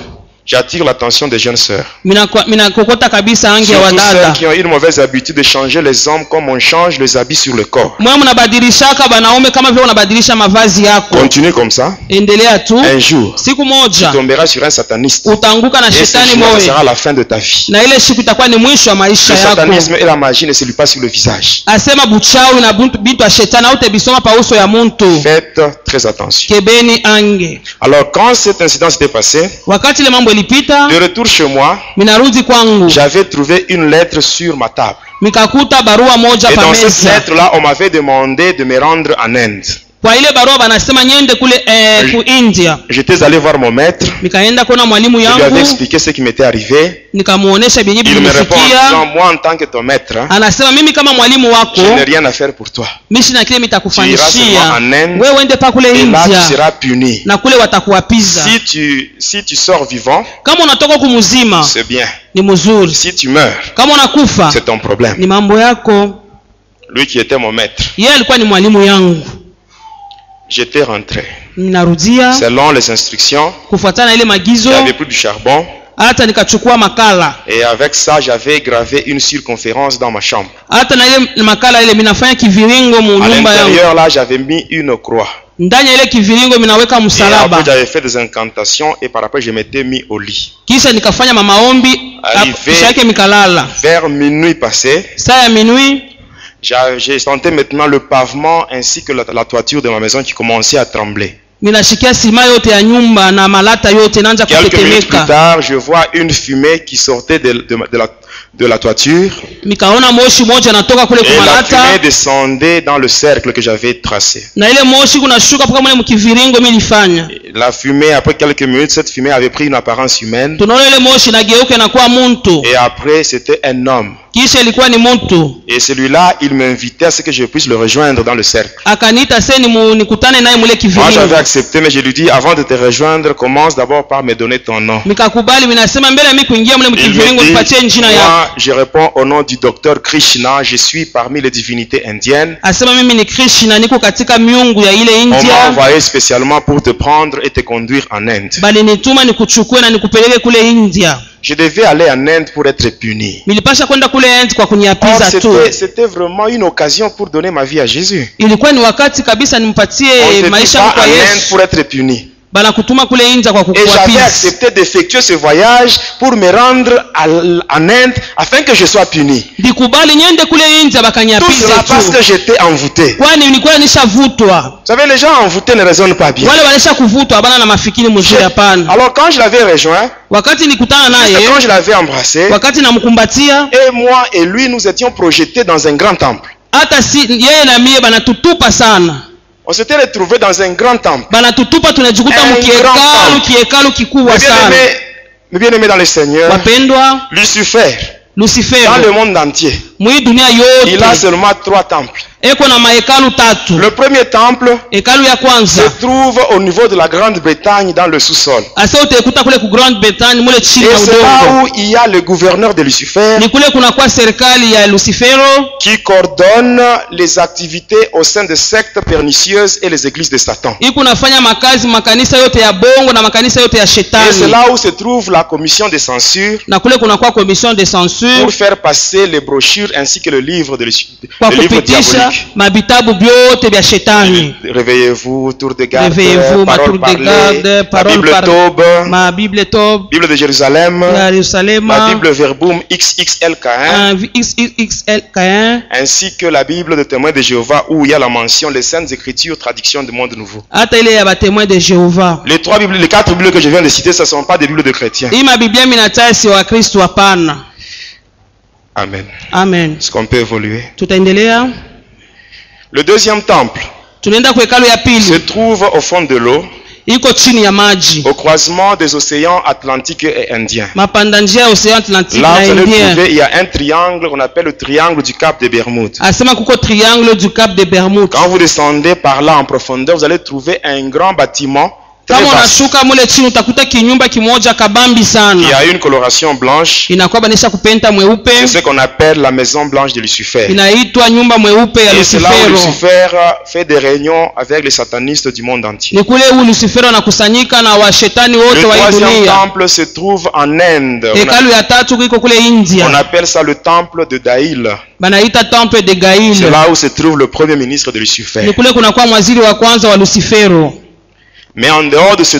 J'attire l'attention des jeunes sœurs. Minakokota kabisa ange ya Surtout celles wadada. qui ont une mauvaise habitude de changer les hommes comme on change les habits sur le corps. Mwe mnabadilishaka banaume kama vile unabadilisha mavazi yako. Continue comme ça. Endelea tu. Un jour, Siku tu moja tomberas sur un sataniste. utaanguka na Et ce shetani jour moyo. sera la fin de ta vie. Na ile siku itakuwa ni mwisho wa maisha Le yako. satanisme et la magie ne se lui passent sur le visage. Asema buchawi na bintu ya shetani au tebisoma pa uso ya muntu. Faites très attention. Kebeni ange. Alors quand cet incident s'était passé, Wakati ile mambo ilipita, de retour chez moi, minarudi kwangu. j'avais trouvé une lettre sur ma table. Mikakuta barua moja Et pa dans cette meza. lettre-là, on m'avait demandé de me rendre en Inde. Kwa ile barua banasema nyende kule ku India. J'étais allé voir mon maître. Nikaenda kuona mwalimu Je lui avais yangu, expliqué ce qui m'était arrivé. nikamuonesha binyi Il me répond en bilinifikia. disant, moi en tant que ton maître, hein, Anasema mimi kama mwalimu je wako, n'ai rien à faire pour toi. mishi na kile Tu iras mitakufanyishia. seulement en Inde. Wewe uende pa kule Et là, tu India seras puni. na kule watakuwapiza. Si tu sors vivant, Kama unatoka kumuzima c'est bien. ni mzuri. Si tu meurs, Kama unakufa c'est ton problème. ni mambo yako. Lui qui était mon maître, Yeye alikuwa ni mwalimu yangu. j'étais rentré. Ninarudia Selon les instructions, kufuatana na ile magizo, j'avais pris du charbon. hata nikachukua makala. Et avec ça, j'avais gravé une circonférence dans ma chambre. Hata na ile makala ile minafanya kiviringo mu À nyumba yangu. l'intérieur, là, j'avais mis une croix. Ndani ya ile kiviringo minaweka Et après, msalaba. j'avais fait des incantations et par après, je m'étais mis au lit. Kisha nikafanya maombi, kisha yake mikalala. Vers minuit passé, Saa ya minui j'ai senti maintenant le pavement ainsi que la toiture de ma maison qui commençait à trembler. minashikia sima yote ya nyumba na malata yote naanza Quelques minutes plus kutetemeka. tard, je vois une fumée qui sortait de la toiture. Mikaona moshi moja natoka kule Et la kumalata fumée descendait dans le cercle que j'avais tracé. na ile moshi kunashuka mpaka mule mkiviringo milifanya. La fumée, après quelques minutes, cette fumée avait pris une apparence humaine. Tunaona ile moshi nageuka na kuwa muntu. Et après, c'était un homme. Kisha ilikuwa ni muntu. Et celui-là, il m'invitait à ce que je puisse le rejoindre dans le cercle. Akaniita sasa nikutane naye mule Moi, j'avais kiviringo. accepté, mais je lui dis, avant de te rejoindre, commence d'abord par me donner ton nom. Mikakubali, minasema mbele mimi kuingia mule Il mkiviringo me nipatie dit, jina yako. moi, je réponds au nom du docteur Krishna, je suis parmi les divinités indiennes. Asema mimi ni Krishna, niko katika miungu ya ile On m'a India. envoyé spécialement pour te prendre et te conduire en Inde. Bali nituma nikuchukue na nikupeleke kule India. Je devais aller en Inde pour être puni. Nilipasha kwenda kule India kwa Or, kuniapiza tu. c'était vraiment une occasion pour donner ma vie à Jésus. Ilikuwa ni wakati kabisa nimpatie On ne te dit maisha pas kwa en Inde Yesu. pour être puni. Bana kutuma kule India kwa Et j'avais kukuapiza. accepté d'effectuer ce voyage pour me rendre en Inde afin que je sois puni. Ndikubali niende kule India Tout bakaniapiza cela parce tu. que j'étais envoûté. Kwani nilikuwa nishavutwa. Vous savez, les gens envoûtés ne raisonnent pas bien. Wale walisha kuvutwa bana na mafikiri mzuri hapana. Alors quand je l'avais rejoint, Wakati nikutana c'est naye, quand je l'avais embrassé, wakati namkumbatia, et moi et lui, nous étions projetés dans un grand temple. hata si yeye na mie banatutupa sana. On s'était retrouvés dans un grand temple. Banatutupa tunajikuta Un grand kiekalu kikubwa sana. Mes bien-aimés dans le Seigneur, Wapendwa, Lucifer, Lucifer dans le monde entier, mwi dunia il a yote seulement 3 temples. eko na mahekalu tatu. Le premier temple Hekalu ya se kwanza trouve au niveau de la Grande-Bretagne dans le sous-sol. asa utaikuta kule ku Grand Bretagne mule chini Et ya c'est là udongo. où il y a le gouverneur de Lucifer Ni kule kunakuwa serikali ya Lucifero qui coordonne les activités au sein des sectes pernicieuses et les églises de Satan. iko nafanya makazi makanisa yote ya bongo na makanisa yote ya Et c'est shetani. là où se trouve la commission de censure Na kule kunakuwa commission de censure pour faire passer les brochures ainsi que le livre kwa le livre kupitisha diabolique. mavitabu vyote vya shetani. Réveillez-vous, tour de garde, Réveillez-vous, ma parole tour de parlée, garde, la parole Bible parlée. Tob, Ma Bible Tob Bible de Jérusalem, ya la Yerusalema, Bible Verbum XXLK1, XXLK1, ainsi que la Bible de témoins de Jéhovah où il y a la mention les Saintes Écritures, traduction du monde nouveau. hata ile ya batemoin de Jehova. Les quatre Bibles que je viens de citer, ce ne sont pas des Bibles de chrétiens. Hii mabiblia minataja si wa Kristo, hapana. Amen. Amen. Est-ce qu'on peut évoluer? Tutaendelea. Le deuxième temple Tunaenda kwa hekalu ya se pili, trouve au fond de l'eau, iko chini ya maji, au croisement des océans Atlantique et Indien. mapanda njia ya Ocean Atlantique Là, na vous allez Indien. trouver, il y a un triangle qu'on appelle le triangle du Cap des Bermudes. Asema kuko triangle du Cap de Bermude. Quand vous descendez par là en profondeur, vous allez trouver un grand bâtiment très Kama vaste unashuka mule chini utakuta kinyumba kimoja kabambi qui sana, a une coloration blanche. inakuwa banesha kupenta mweupe, C'est ce qu'on appelle la maison blanche de Lucifer. inaitwa nyumba mweupe ya Et c'est là où Lucifero. Lucifer fait des réunions avec les satanistes du monde entier. Ni kule huu Lucifero anakusanyika na washetani Le wote wa hii troisième dunia. temple se trouve en Inde. Hekalu ya tatu iko kule On India, appelle ça le temple de Daïl. banaita temple de C'est Gaïl. là où se trouve le premier ministre de Lucifer. Ni kule kunakuwa mwaziri wa kwanza wa Lucifero. Mais en dehors de ces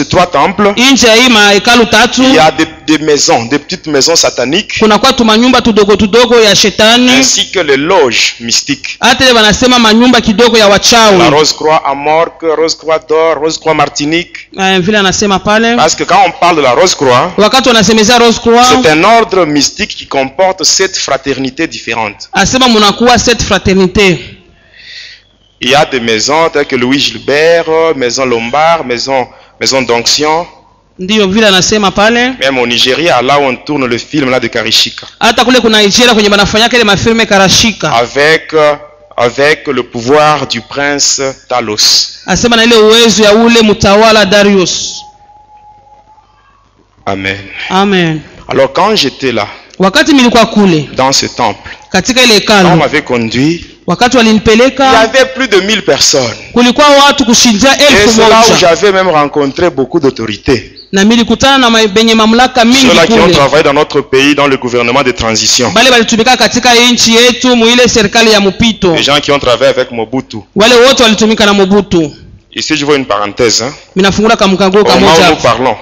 trois temples, Nje ya hii mahekalu tatu il y a des maisons, des petites maisons sataniques, kunakuwa tumanyumba tudogo tudogo ya shetani, ainsi que les loges mystiques. hata ile wanasema manyumba kidogo ya La wachawi. Rose-Croix à Morque, Rose-Croix d'Or, Rose-Croix Martinique. Vile anasema pale, Parce que quand on parle de la Rose-Croix, wakati wanasemezea Rose Croix, c'est un ordre mystique qui comporte 7 fraternités différentes. asema munakuwa cette fraternité. Il y a des maisons telles que Louis Gilbert, maison Lombard, maison d'onction. Ndiyo vile anasema pale. Même au Nigeria, là où on tourne le film là de Karishika. Hata kule kuna Nigeria kwenye banafanyaka ile mafilme Karashika. Avec le pouvoir du prince Talos. Asema na ile uwezo ya ule mtawala Darius. Amen. Amen. Alors quand j'étais là, Wakati nilikuwa kule dans ce temple, katika ile quand on hekalu, m'avait conduit, wakati il y walinipeleka avait plus de 1000 personnes. kulikuwa watu kushindia Et 1000 c'est là où moja, j'avais même rencontré beaucoup d'autorités. na milikutana na benye mamlaka mingi Ceux-là qui ont kule, travaillé dans notre pays, dans le gouvernement de transition. bale walitumika katika nchi yetu muile serikali ya mpito, Les gens qui ont travaillé avec Mobutu. wale wote walitumika na Mobutu. Ici, je vois une parenthèse. Hein. Minafungula kamkango Au moment kamoja où nous hapa. parlons,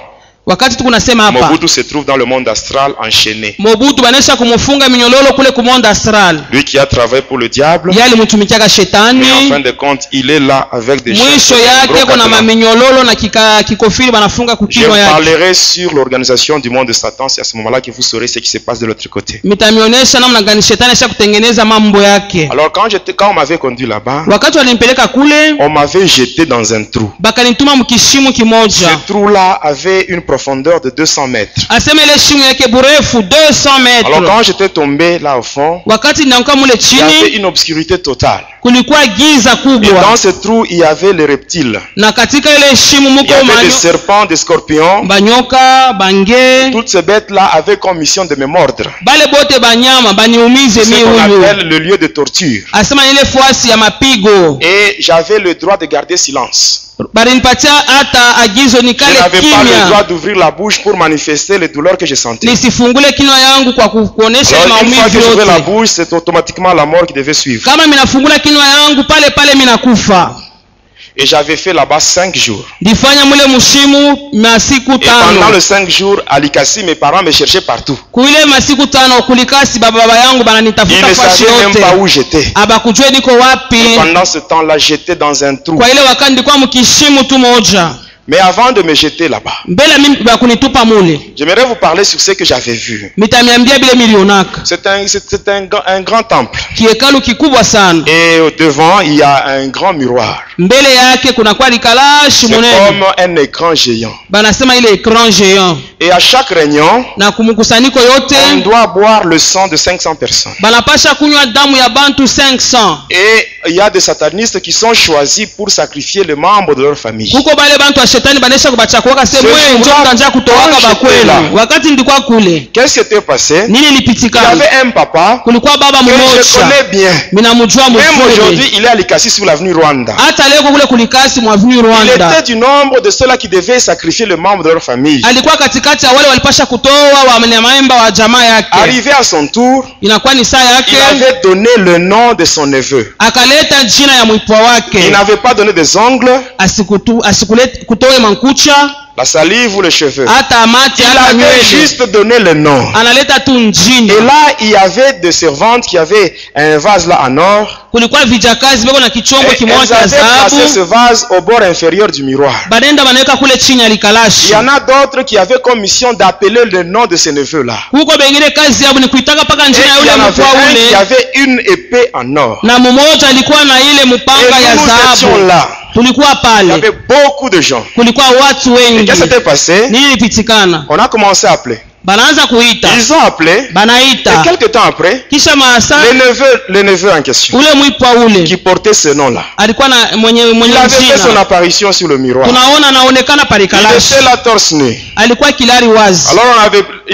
Wakati tukunasema hapa, Mobutu se trouve dans le monde astral enchaîné. Mobutu banesha kumufunga minyololo kule kumonda astral. Lui qui a travaillé pour le diable, Yeye alimtumikiaka mais en shetani, fin de compte, il est là avec des mwisho yake kuna maminyololo na kikofiri banafunga Je kukinywa yake. parlerai sur l'organisation du monde de Satan. C'est à ce moment-là que vous saurez ce qui se passe de l'autre côté. Mitamionesha namna gani shetani asha kutengeneza mambo yake. Alors quand on m'avait conduit là-bas, Wakati walimpeleka kule, on m'avait jeté dans un trou. bakanituma mkishimu Ce kimoja. trou-là avait une profondeur de 200 mètres. Asema ile shimo yake burefu 200 Alors metre. quand j'étais tombé là au fond, Wakati ninaanguka mule il y avait chini, une obscurité totale. kulikuwa giza Et kubwa, dans ce trou, il y avait les reptiles. na katika ile shimo Il y muko avait des serpents, des scorpions. banyoka, bange, Toutes ces bêtes-là avaient comme mission de me mordre. bale bote banyama baniumize C'est mi ce qu'on huyu. appelle le lieu de torture. Asema ile fuasi ya mapigo. Et j'avais le droit de garder silence. Balinipatia hata agizo Je nikale n'avais pas le droit kimya, d'ouvrir la bouche pour manifester les douleurs que je sentais. nisifungule kinywa yangu kwa kuonesha Alors, une fois maumivu que j'ouvrais la yote. bouche, c'est automatiquement la mort qui devait suivre. Kama minafungula kinywa yangu pale pale minakufa. Et j'avais fait là-bas 5 jours. Ndifanya mule mushimu masiku Et pendant tano. les 5 jours, à Likasi, mes parents me cherchaient partout. Kuile masiku tano kulikasi baba yangu Ils bananitafuta ne fashi savaient même pas yote. où j'étais. Abakujue niko Et wapi. pendant ce temps-là, j'étais dans un trou. Kwa ile wakati nilikuwa mkishimu tu moja. Mais avant de me jeter là-bas, Mbele mimi bakunitupa mule. j'aimerais vous parler sur ce que j'avais vu. Mitamiambia bile milionaka. C'est un grand temple. Kiekalu kikubwa sana. Et au devant, il y a un grand miroir. Mbele yake kunakuwa likalashi C'est munene. comme un écran géant. Banasema ile écran géant. Et à chaque réunion, Na kumkusanyiko yote on doit boire le sang de 500 personnes. banapasha kunywa damu ya bantu 500. Et il y a des satanistes qui sont choisis pour sacrifier les membres de leur famille. Kuko bale bantu wa shetani banesha kubachakuwaka Ce sehemu jour-là, njo mtanja kutowaka quand bakweli. j'étais là, Wakati ndikuwa kule, Qu'est-ce qui s'était passé? nini Il y lipitikana? avait un papa Kulikuwa baba que je mmoja connais bien. minamjua Même mzuri. aujourd'hui, il est à Likasi sur l'avenue Rwanda. Hata hata leo kule kulikasi mwa Avenue Il Rwanda. était du nombre de ceux-là qui devaient sacrifier le membre de leur famille. Alikuwa katikati ya wale walipasha kutoa wanyamemba wa jamaa yake. Arrivé à son tour, Inakuwa ni saa yake. il avait donné le nom de son neveu. Akaleta jina ya mpwa wake. Il n'avait pas donné des ongles, Asikulete kutoe mankucha, la salive ou les cheveux. hata amati, Il hata avait nywele. juste donné le nom. Analeta tu njini. Et là, il y avait des servantes qui avaient un vase là en or. Kulikuwa vijakazi beko na kichombo Et kimoja elles cha avaient placé ce dhahabu. vase au bord inférieur du miroir. Badenda banaweka kule chini ya Il likalashi. y en a d'autres qui avaient comme mission d'appeler le nom de ces neveux-là. Huko bengine kazi yao ni kuitaka paka Et njina ya il y yule en avait mpwa un qui ule. avait une épée en or. Na mmoja alikuwa na ile Et mpanga ya nous étions dhahabu. là. Tulikuwa Il y pale. avait beaucoup de gens. Kulikuwa watu Et wengi. qu'est-ce qui s'était passé? Nini ilipitikana? On a commencé à appeler. Banaanza kuita. Ils ont appelé. Et Banaita. quelques temps après, Kisha maasa le neveu en question, ule mpwa ule qui portait ce nom-là, alikuwa na mwenye il avait fait son jina. apparition sur le miroir. Tunaona anaonekana pale Il kalashi. était là torse nu. Alikuwa kilari wazi. Alors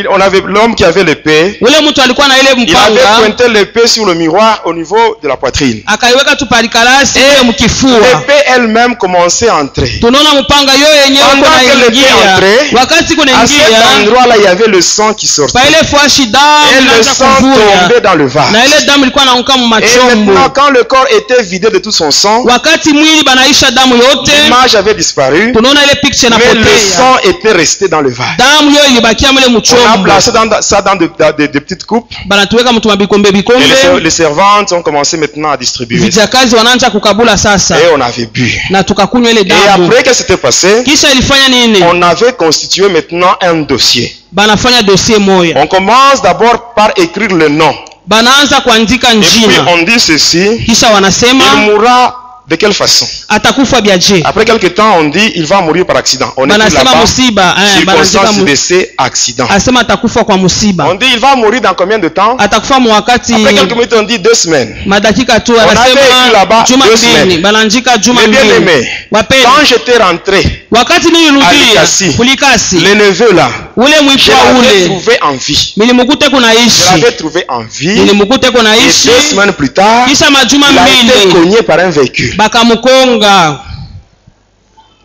on avait l'homme qui avait l'épée. Ule mtu alikuwa na ile Il avait mpanga. pointé l'épée sur le miroir au niveau de la poitrine. Akaiweka tu pale kalashi ile mkifua. L'épée elle-même commençait à entrer. Tunaona mpanga yoyo yenyewe Pendant que kuna l'épée ingia. entrait, Wakati À cet kunaingia endroit-là, il y avait le sang qui sortait. pa ile fwashi damu Et le inaanza sang kuvuja. tombait dans le vase. Na ile damu ilikuwa inaanguka mu Et machombo. maintenant, quand le corps était vidé de tout son sang, Wakati mwili banaisha damu yote, l'image avait disparu, tunaona ile picture mais le inapotea. sang était resté dans le vase. Damu yoyo ilibakia mle On a mchombo. placé ça dans des petites coupes. Banatuweka mtu mabikombe Et bikombe. les servantes ont commencé maintenant à distribuer. Vijakazi wanaanza kukabula sasa. Et on avait bu. Na tukakunywa ile Et damu. après, qu'est-ce qui s'était passé? Kisha ilifanya nini? On avait constitué maintenant un dossier. Banafanya dossier moya. On commence d'abord par écrire le nom. Banaanza kuandika Et puis njina. on dit ceci, Kisha il wanasema mourra de quelle façon? atakufa biaje. Après quelque temps, on dit il va mourir par accident. On écrit Banasema là-bas, musiba, banasema circonstance décès, accident. asema atakufa kwa musiba. On dit il va mourir dans combien de temps? Atakufa mu wakati Après quelques minutes, on dit 2 semaines. madakika tu avait écrit anasema là-bas juma 2 mbili. semaines. Banaandika juma Mais bien mbili. aimé, Wapenda. quand j'étais rentré, Wakati nilirudia Alikasi. kulikasi le neveu là, ule je mwipwa l'avais ule trouvé en vie. nilimukute Je kunaishi. l'avais trouvé en vie. Nilimukute Et kunaishi. 2 semaines plus tard, Kisha majuma il a été mbili cogné par un véhicule. bakamukonga.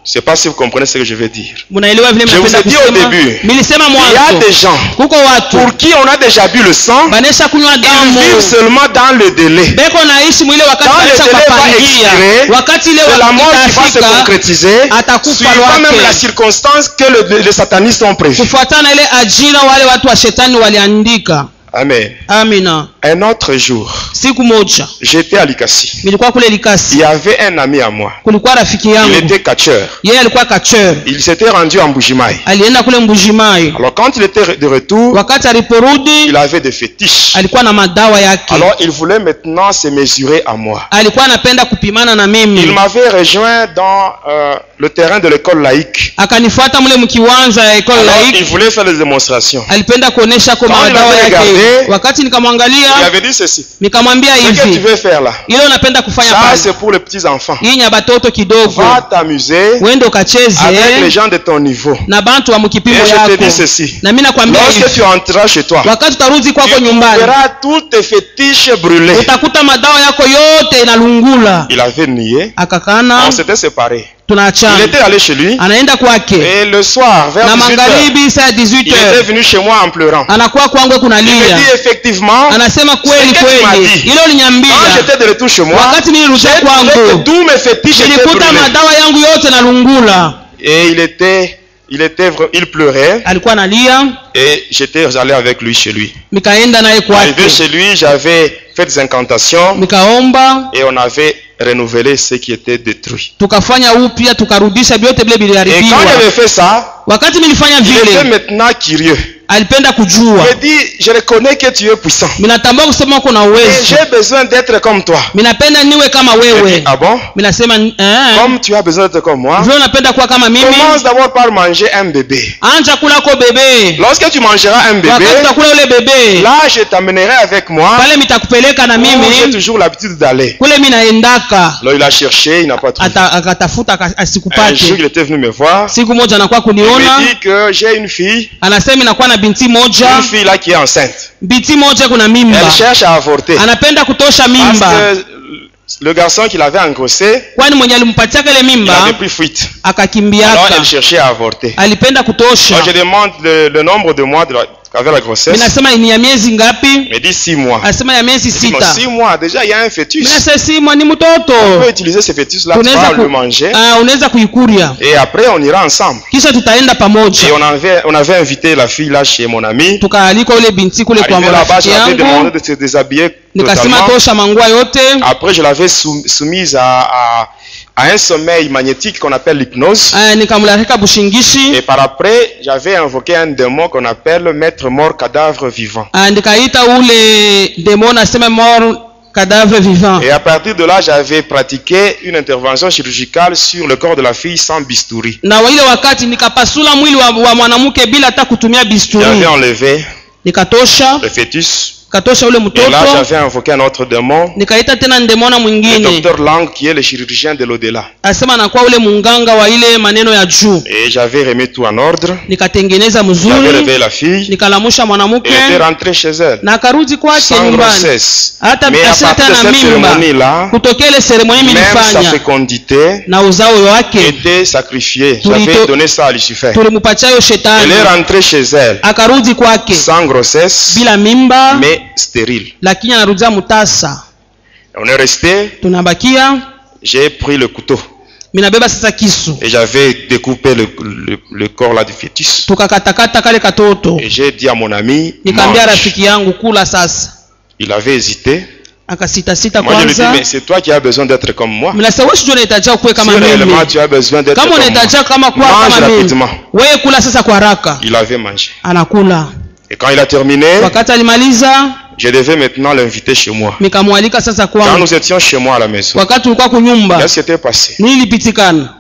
Je ne sais pas si vous comprenez ce que je veux dire. Munaelewa vile Je vous mnapenda ai dit au kusema? début, Nilisema Il y a mwanzo des gens kuko watu pour qui on a déjà bu le sang, banesha kunywa ils damu vivent seulement dans le délai. beko naishi mwile wakati Quand le banesha délai va kupangia. expirer, Wakati ile c'est la mort qui va se itafika concrétiser, atakufa suivant même la lwake circonstance que les satanistes ont prévue. kufuatana ile ajira wale watu wa shetani waliandika. Amen. Amina. Un autre jour, Siku moja j'étais à Likasi. nilikuwa kule Il Likasi, y avait un ami à moi. kulikuwa rafiki Il yangu, était catcheur. yeye alikuwa kacheur, Il s'était rendu en Mbujimai. alienda kule Mbujimayi. Alors quand il était de retour, Wakati aliporudi il avait des fétiches. alikuwa na madawa yake, Alors il voulait maintenant se mesurer à moi. alikuwa anapenda kupimana na Il mimi, m'avait rejoint dans le terrain de l'école laïque. akanifuata mule mkiwanja ya ekole Alors il laiki, voulait faire des démonstrations. alipenda kuonesha kwa Quand il madawa m'avait yake. regardé, Wakati Il nikamwangalia avait dit ceci. nikamwambia Ce que tu hivi, veux faire là, ile unapenda kufanya ça pale, c'est pour les petits enfants. hii ni ya batoto kidogo, Va t'amuser wende ukacheze avec les gens de ton niveau. na bantu wa Et mkipimo je te yako. dis ceci. Na mimi nakwambia Lorsque hivi, tu entreras chez toi, wakati utarudi kwako tu nyumbani verras toutes tes fétiches brûlées. utakuta madawa yako yote inalungula. Il avait nié. Akakana, On s'était séparés. Il tunaachana, était allé chez lui. anaenda kwake Et le soir, vers na 18h, magharibi saa il était 18h venu chez moi en pleurant. anakuwa kwangu Il me kunalia, dit effectivement, anasema kweli Ce que tu m'as kweli, dit. ile quand uliniambia j'étais de retour chez moi, wakati j'ai nilirudia trouvé que kwangu, tous mes fétiches étaient nilikuta brûlés. madawa yangu yote nalungula. Et il pleurait. Alikuwa analia, Et j'étais allé avec lui chez lui. nikaenda naye Arrivé kwake, chez lui, j'avais fait des incantations nikaomba, et on avait renouvelé ce qui était détruit. tukafanya upya, tukarudisha vyote vile Et quand viliharibiwa. j'avais fait ça, Wakati nilifanya il était vile, maintenant curieux. alipenda kujua, Il me dit, je reconnais que tu es puissant. minatambua kusema uko na Et uwezo, j'ai besoin d'être comme toi. minapenda niwe kama Je dis, wewe. ah bon? Minasema Comme tu as besoin d'être comme moi, vile unapenda kuwa kama mimi, commence d'abord par manger un bébé. anja kula ko bebe. Lorsque tu mangeras un bébé, Wakati utakula ule bebe, là je t'amènerai avec moi. pale mitakupeleka na Où j'ai mimi toujours l'habitude d'aller. kule minaendaka. Alors il a cherché, il n'a pas trouvé. Akatafuta Un jour asikupate. il était venu me voir. Siku moja anakuwa Il kuniona, me dit que j'ai une fille, anasema inakuwa na binti moja, une fille là qui est enceinte. binti moja kuna mimba, Elle cherche à avorter. anapenda kutosha Parce mimba que le garçon qui l'avait engrossé, kwani mwenye alimpatia ile il avait mimba pris fuite. Alors akakimbiaka, elle cherchait à avorter. alipenda Alors kutosha. je demande le nombre de mois qu'avait la grossesse. Minasema ni ya miezi ngapi? Il me dit 6 mois. Asema ya miezi Je dis, bon, 6. 6 mois, déjà il y a un fœtus. Minasema 6 mois ni On mtoto. peut utiliser ce fœtus-là pour le manger. Unaweza kuikuria. Et après on ira ensemble. Kisha tutaenda Et pamoja. on avait invité la fille là chez mon ami. Tukaalika ule binti kule kwa Arrivé là-bas, marafiki j'avais demandé yangu. de se déshabiller Nikasema totalement. tosha mangua yote. Après, je l'avais soumise à un sommeil magnétique qu'on appelle l'hypnose. Nikamulaka bushingishi. Et par après, j'avais invoqué un démon qu'on appelle maître mort cadavre vivant. Nikaita ule demon asema mort cadavre vivant. Et à partir de là, j'avais pratiqué une intervention chirurgicale sur le corps de la fille sans bistouri. Na ile wakati nikapasula mwili wa mwanamke bila hata kutumia bisturi. J'avais enlevé Nikatosha. le fœtus. Katosha ule Et mtoto. là, j'avais invoqué un autre démon. Nikaita tena ndemona Le mwingine. docteur Lang, qui est le chirurgien de l'au-delà. Asema anakuwa ule munganga wa ile maneno ya juu. Et j'avais remis tout en ordre. Nikatengeneza J'avais mzuri. réveillé la fille. Nikalamusha Elle mwanamke était rentrée chez elle. na akarudi kwake Sans nyumbani. grossesse. Hata Mais à asema partir de tena cette mimba. cérémonie-là, Kutokea ile seremoni même sa nilifanya fécondité na uzao wake était sacrifiée. Tulito- J'avais donné ça à Lucifer. tulimupatia hiyo Elle shetani. est rentrée chez elle. Akarudi kwake Sans grossesse, bila mimba, mais stérile. lakini anarudia mutasa. On est resté. Tunabakia, J'ai pris le couteau. minabeba sasa kisu. Et j'avais découpé le corps là du fœtus. Tukakatakata kale katoto. Et j'ai dit à mon ami, Nikaambia mange. rafiki yangu kula sasa. Il avait hésité. Akasita Moi, je lui ai dit, kwanza. mais c'est toi qui as besoin d'être comme moi. Mnasema wewe sio unahitaji kuwe Si kama mimi. réellement tu as besoin d'être Kama comme moi, unahitaji kama kuwa mange kama mimi. rapidement. Wewe kula sasa kwa haraka. Il avait mangé. Anakula. Et quand il a terminé, Wakati alimaliza, je devais maintenant l'inviter chez moi. nikamwalika sasa Quand kwangu. nous étions chez moi à la maison, Wakati tulikuwa kunyumba, qu'est-ce qui s'était passé? nini ilipitikana?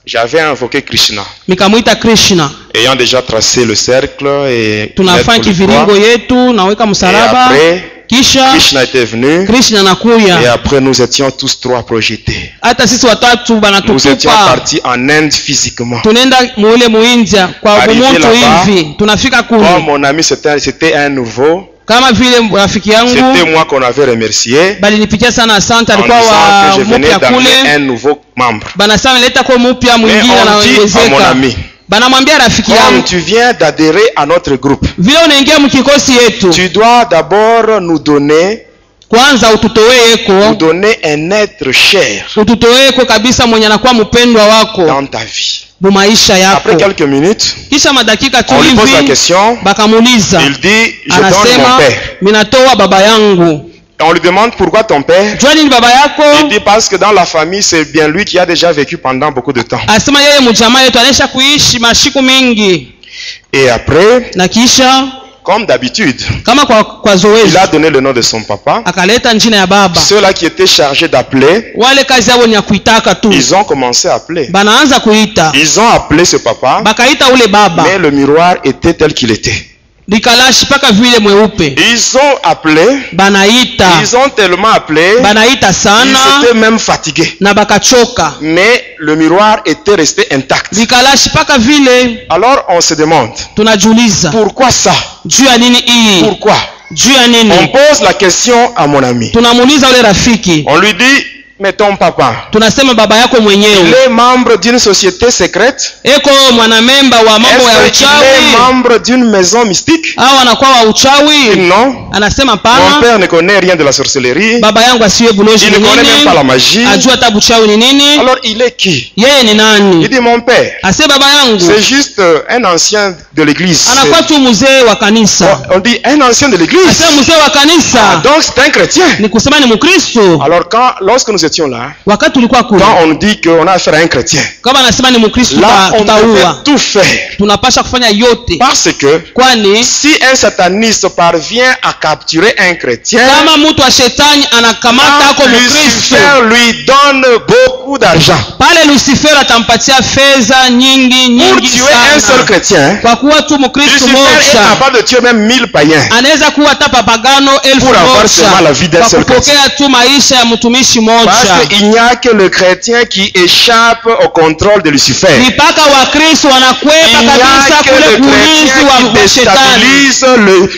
J'avais invoqué Krishna, Nikamwita Krishna. ayant déjà tracé le cercle et Tunafanya mettre le kiviringo croix. yetu, naweka Et msalaba. après, Kisha Krishna était venu. Krishna Et anakuya. après, nous étions tous trois projetés. Hata sisi watatu Nous étions banatutupa. partis en Inde physiquement. Tunaenda muule muindia kwa Arrivé bumuntu là-bas, hivi. Tunafika Comme kule. mon ami, c'était un nouveau. Kama vile rafiki C'était yangu moi qu'on avait remercié bali nipikia sana asante, en alikuwa disant wa que je venais mupya d'amener kule. un nouveau membre. Banasema leta kwa mupya Mais mwingine on dit à mon anaongezeka. ami, Banamwambia rafiki comme yangu, tu viens d'adhérer à notre groupe, vile unaingia mkikosi yetu, tu dois d'abord nous donner kwanza nous donner un être cher ututoweko kabisa mwenye anakuwa mpendwa wako dans ta vie. bumaisha yako. Après quelques minutes, Kisha madakika tu on lui pose la hivi question. bakamuuliza, Il dit, je donne mon anasema père. minatoa baba yangu. Et on lui demande pourquoi ton père. Jua nini baba Il yako? dit parce que dans la famille, c'est bien lui qui a déjà vécu pendant beaucoup de temps. Asema yeye mjamaa yetu anaisha kuishi mashiku mingi. Et après, Na kisha comme d'habitude, kama kwa il zoezi a donné le nom de son papa. akaleta njina ya baba. Ceux-là qui étaient chargés d'appeler, Wale kazi yao ni ya kuitaka tu. ils ont commencé à appeler. Banaanza kuita. Ils ont appelé ce papa, Bakaita ule baba. mais le miroir était tel qu'il était. Likalashi paka vile mweupe. Ils ont appelé, Banaita. ils ont tellement appelé, Banaita ils sana étaient même fatigués. na bakachoka. Mais le miroir était resté intact. Likalashi paka vile Alors on se demande, tunajiuliza pourquoi ça? juu ya nini hii? Pourquoi? Juu ya On nini? pose la question à mon ami. Tunamuuliza ule rafiki. On lui dit, mais ton papa, Tunasema baba yako il mwenyewe est membre d'une société secrète? eko mwanamemba wa mambo ya Est-ce qu'il est uchawi membre d'une maison mystique? au anakuwa wa uchawi? Non. Anasema Mon pana, père ne connaît rien de la sorcellerie. baba yangu asiwe buloji Il ne ni connaît même pas la nini, magie. ajua hata buchawi ni nini. Alors il est qui? Yeye ni Il nani? dit mon père. Ase baba yangu C'est juste un ancien de l'église. anakuwa tu mzee wa kanisa. On dit un ancien de l'église. Ase mzee wa Ah, kanisa donc c'est un chrétien. ni kusema ni Mkristo. Alors lorsque nous étions là, Wakati tulikuwa kule, quand on dit qu'on a affaire à un chrétien, kama anasema ni Mkristo, là on devait tutaua. tout faire. Tunapasha kufanya yote, Parce que kwani si un sataniste parvient à capturer un chrétien, kama mtu wa shetani anakamata ako Mkristo, Lucifer lui donne beaucoup d'argent. pale Lucifer atampatia fedha nyingi Pour nyingi tuer un seul sana. chrétien, Kwa kuwa tu Mkristo Lucifer est moja capable de tuer même 1000 païens. anaweza kuwa hata papagano elfu Pour avoir seulement la vie moja d'un kwa seul kupokea tu maisha ya mtumishi moja. Parce qu'il n'y a que le chrétien qui échappe au contrôle de Lucifer. Mpaka Wakristo wanakwepa Il n'y kabisa a que kule le kuulizi chrétien wa qui shetani. déstabilise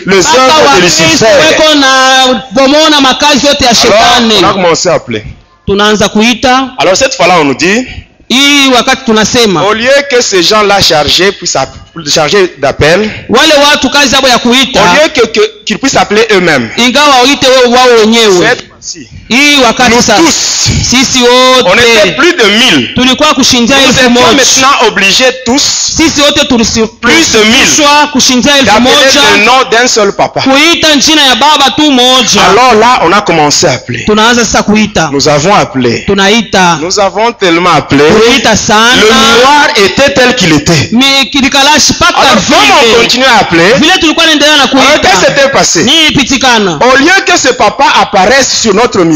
les Mpaka œuvres de Wakristo Lucifer. weko na bomona makazi yote ya Alors, on a shetani. commencé à appeler. tunaanza kuita. Alors cette fois-là, on nous dit, Hii wakati tunasema au lieu que ces gens-là chargés puissent chargés d'appel, wale watu kazi yao ya kuita, au lieu qu'ils puissent appeler eux-mêmes, ingawa waite wao wenyewe. cette fois-ci, Hii wakati nous sasa tous, sisi on était wote plus de 1000. tulikuwa kushinja Nous 1000 étions moja. maintenant obligés tous Sisi wote Plus de 1000. tulishushwa kushinja 1000 d'appeler le moja, nom d'un seul papa. kuita jina ya baba tu moja. Alors là, on a commencé à appeler. Tunaanza sasa kuita, Nous avons appelé. tunaita, Nous avons tellement appelé. tunaita Le sana miroir était tel qu'il était. kilikalashi paka Alors comme on vile continue à appeler, vile tulikuwa naendelea na alors kuita. qu'est-ce qui s'était passé? Nini pitikana? Au lieu que ce papa apparaisse sur notre miroir,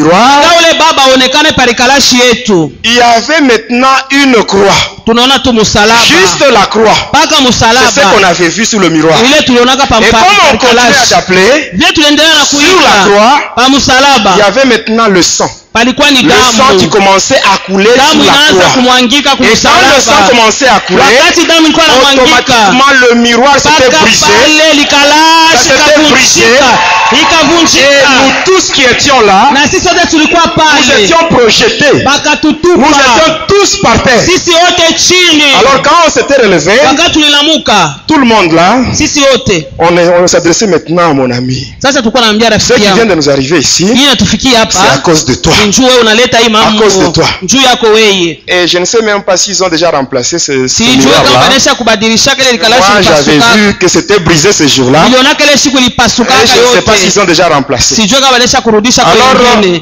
Ule baba aonekane parikalashi yetu, il y avait maintenant une croix. tunaona tu musalaba, Juste la croix. paka C'est ce qu'on musalaba avait vu sur le miroir. ile tulionaka pa Et comme on continuait parikalashi. d'appeler, Vile tuliendelea na sur la kuita croix, pa il y musalaba, avait maintenant le sang. palikuwa ni Le sang qui damu. commençait à couler sur Damu la inaanza croix. kumwangika Et quand le sang kumsalaba. commençait à couler, Wakati damu ilikuwa inamwangika, automatiquement le miroir s'était paka brisé. pale likalashi Ça s'était brisé. ikavunjika, Et ikavunjika. nous tous qui étions là, Na sisi wote tulikuwa nous pale, étions projetés. Nous bakatutupa étions tous par terre. sisi wote chini. Alors quand on s'était relevé, Wakati tulilamuka tout le monde là, sisi wote, on s'adressait maintenant à mon ami. sasa tulikuwa naambia Ce rafiki qui vient yangu, de nous arriver ici, hii natufikia c'est à hapa cause de toi. njoo wewe unaleta hii mambo cause de toi. njoo yako wewe. Et je ne sais même pas s'ils ont déjà remplacé ce Sijue miroir kama là. banesha kubadilisha kile likalashi Moi j'avais lipasuka. vu que c'était brisé ce jour-là. Niliona kile siku lipasuka Et je ne sais pas yote. s'ils ont déjà remplacé. Sijue kama banesha kurudisha kwa Alors, wengine.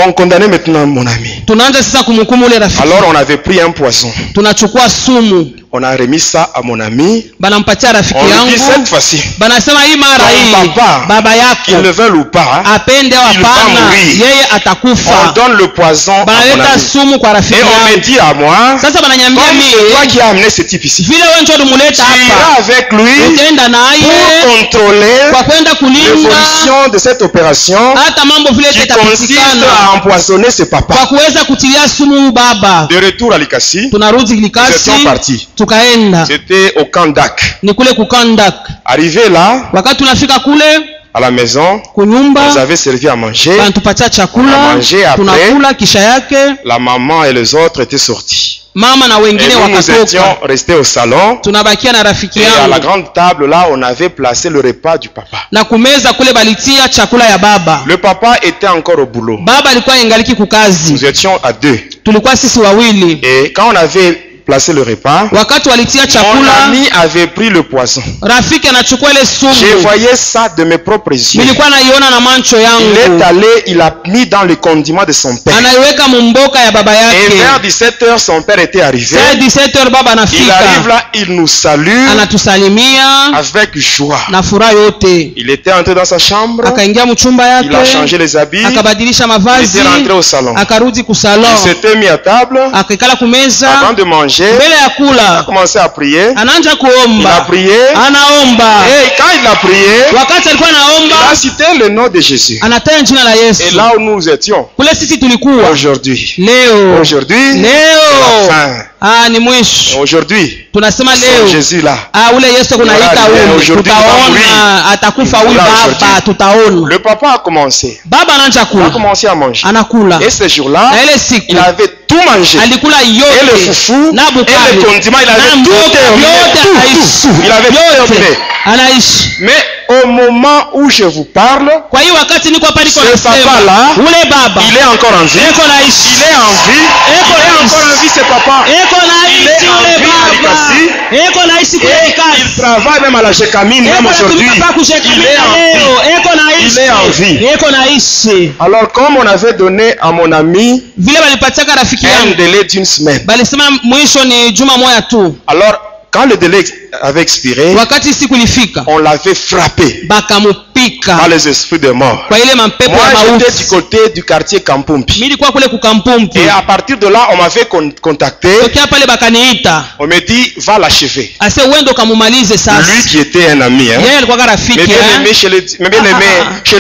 on condamnait maintenant mon ami. Tunaanza sasa kumhukumu ule rafiki. Alors on avait pris un poison. Tunachukua sumu, On a remis ça à mon ami. banampatia rafiki On lui dit yangu. cette fois-ci, Banasema hii mara Ton hii papa, baba qu'il le yako veuille ou pas, apende au il va hapana, mourir. yeye on atakufa. donne le poison à mon Banaleta ami. sumu kwa rafiki Et on me yangu. dit à moi, Sasa bananyambia comme c'est toi mimi qui as amené ce type ici, vile wewe ndio ulimuleta tu iras hapa, avec lui utaenda naye pour contrôler kwa kwenda kulinda l'évolution de cette opération hata mambo vile qui consiste itapatikana à empoisonner ce kwa papa. kuweza kutilia sumu baba. De retour à Likasi, Tunarudi nous Likasi, étions partis. tukaenda C'était au camp d'Ak. ni kule kukandak. Arrivé là, Wakati tunafika kule à la maison, kunyumba, on nous avait servi à manger. banatupatia On a chakula, mangé après. tunakula. Kisha yake La maman et les autres étaient sortis. mama na Et wengine nous, nous étions wakatoka, restés au salon. tunabakia na rafiki Et à la yangu grande table, là, on avait placé le repas du papa. na kumeza kule balitia chakula ya baba. Le papa était encore au boulot. Baba alikuwa ingaliki kukazi, Nous étions à deux. tulikuwa sisi wawili. Et quand on avait placé le repas, Wakati walitia mon chakula, ami avait pris le poisson. rafiki anachukua ile Je sumu, voyais ça de mes propres yeux. nilikuwa naiona na macho Il est yangu, allé, il a mis dans le condiment de son père. anaiweka mumboka ya baba Et vers yake. 17h, son père était arrivé. Saa 17h baba Il arrive anafika, là, il nous salue anatusalimia avec joie. na furaha yote. Il était entré dans sa chambre, Akaingia mchumba il a changé yake, les habits, akabadilisha il mavazi, était rentré au salon. akarudi kusalon, Il s'était mis à table, akikala kumeza. avant de manger, Mbele ya il a kula commencé à prier. anaanza Il a kuomba, prié, anaomba. et quand il a prié, Wakati alikuwa il anaomba, a cité le nom de Jésus. anataja jina la Et Yesu. là où nous étions, Kule sisi tulikuwa aujourd'hui, leo, aujourd'hui, c'est leo la ni fin. mwisho. Aujourd'hui, Tunasema c'est leo Jésus là. ule Yesu kunaita ule, tutaona atakufa huyu baba, tutaona. Le papa a commencé. Baba anaanza Il a kula, commencé à manger. anakula, Et ce jour-là, na ile siku il avait tout mangé. alikula Et le yote foufou, na et le bukari condiment, il na avait tout mboga terminé. yote, Tout. Il avait tout yote terminé. anaishi. Mais au moment où je vous parle, Kwa hiyo wakati niko hapa niko Ce nasema papa-là, ule baba il est encore en vie. eko naishi, Il est en vie. Il est encore en vie, ce papa. eko Il naishi est en ule vie à baba, Likasi. eko naishi kule Et il Likasi. travaille même à la Jekamine, même aujourd'hui. Il est en vie. Il est en vie. eko naishi. Alors, comme on avait donné à mon ami Vile balipatiaka rafiki un yangu, délai d'une semaine, balisema mwisho ni juma moja tu. alors quand le délai avait expiré, Wakati siku ilifika, on l'avait frappé bakamupika par les esprits de mort. kwa ile mapepo Moi, ya j'étais du mauti. côté du quartier Kampumpi. Mimi nilikuwa kule kukampumpi, Et à partir de là, on m'avait contacté. tokea pale bakaniita, On me dit, va l'achever. ase uende ukamumalize sasa. Lui qui était un ami. Hein. Yeye alikuwa rafiki, Mais bien aimé chez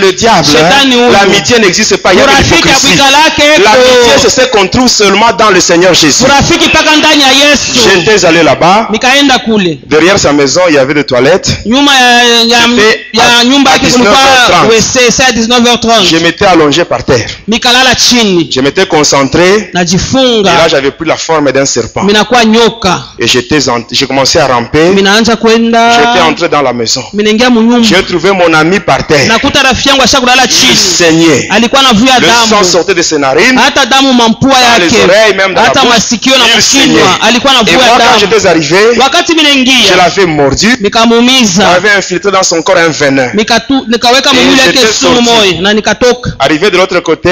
le diable, hein, l'amitié n'existe pas. Il y a de urafiki ya l'hypocrisie. bwika lake L'amitié, c'est ce qu'on trouve seulement dans le Seigneur Jésus. urafiki paka ndani ya Yesu. J'étais allé là-bas. Nikaenda kule Derrière sa maison, il y avait des toilettes. nyuma ya nyumba yake Je m'étais allongé par terre. Je m'étais concentré. Et là, j'avais pris la forme d'un serpent. Et j'ai commencé à ramper. J'étais entré dans la maison. J'ai trouvé mon ami par terre. Il saignait. Le sang sortait de ses narines. Dans les oreilles, même dans la bouche. Il saignait. Et moi, quand j'étais arrivé, je l'avais mordu. J'avais infiltré dans son corps un venin. Et j'étais sorti. Arrivé de l'autre côté,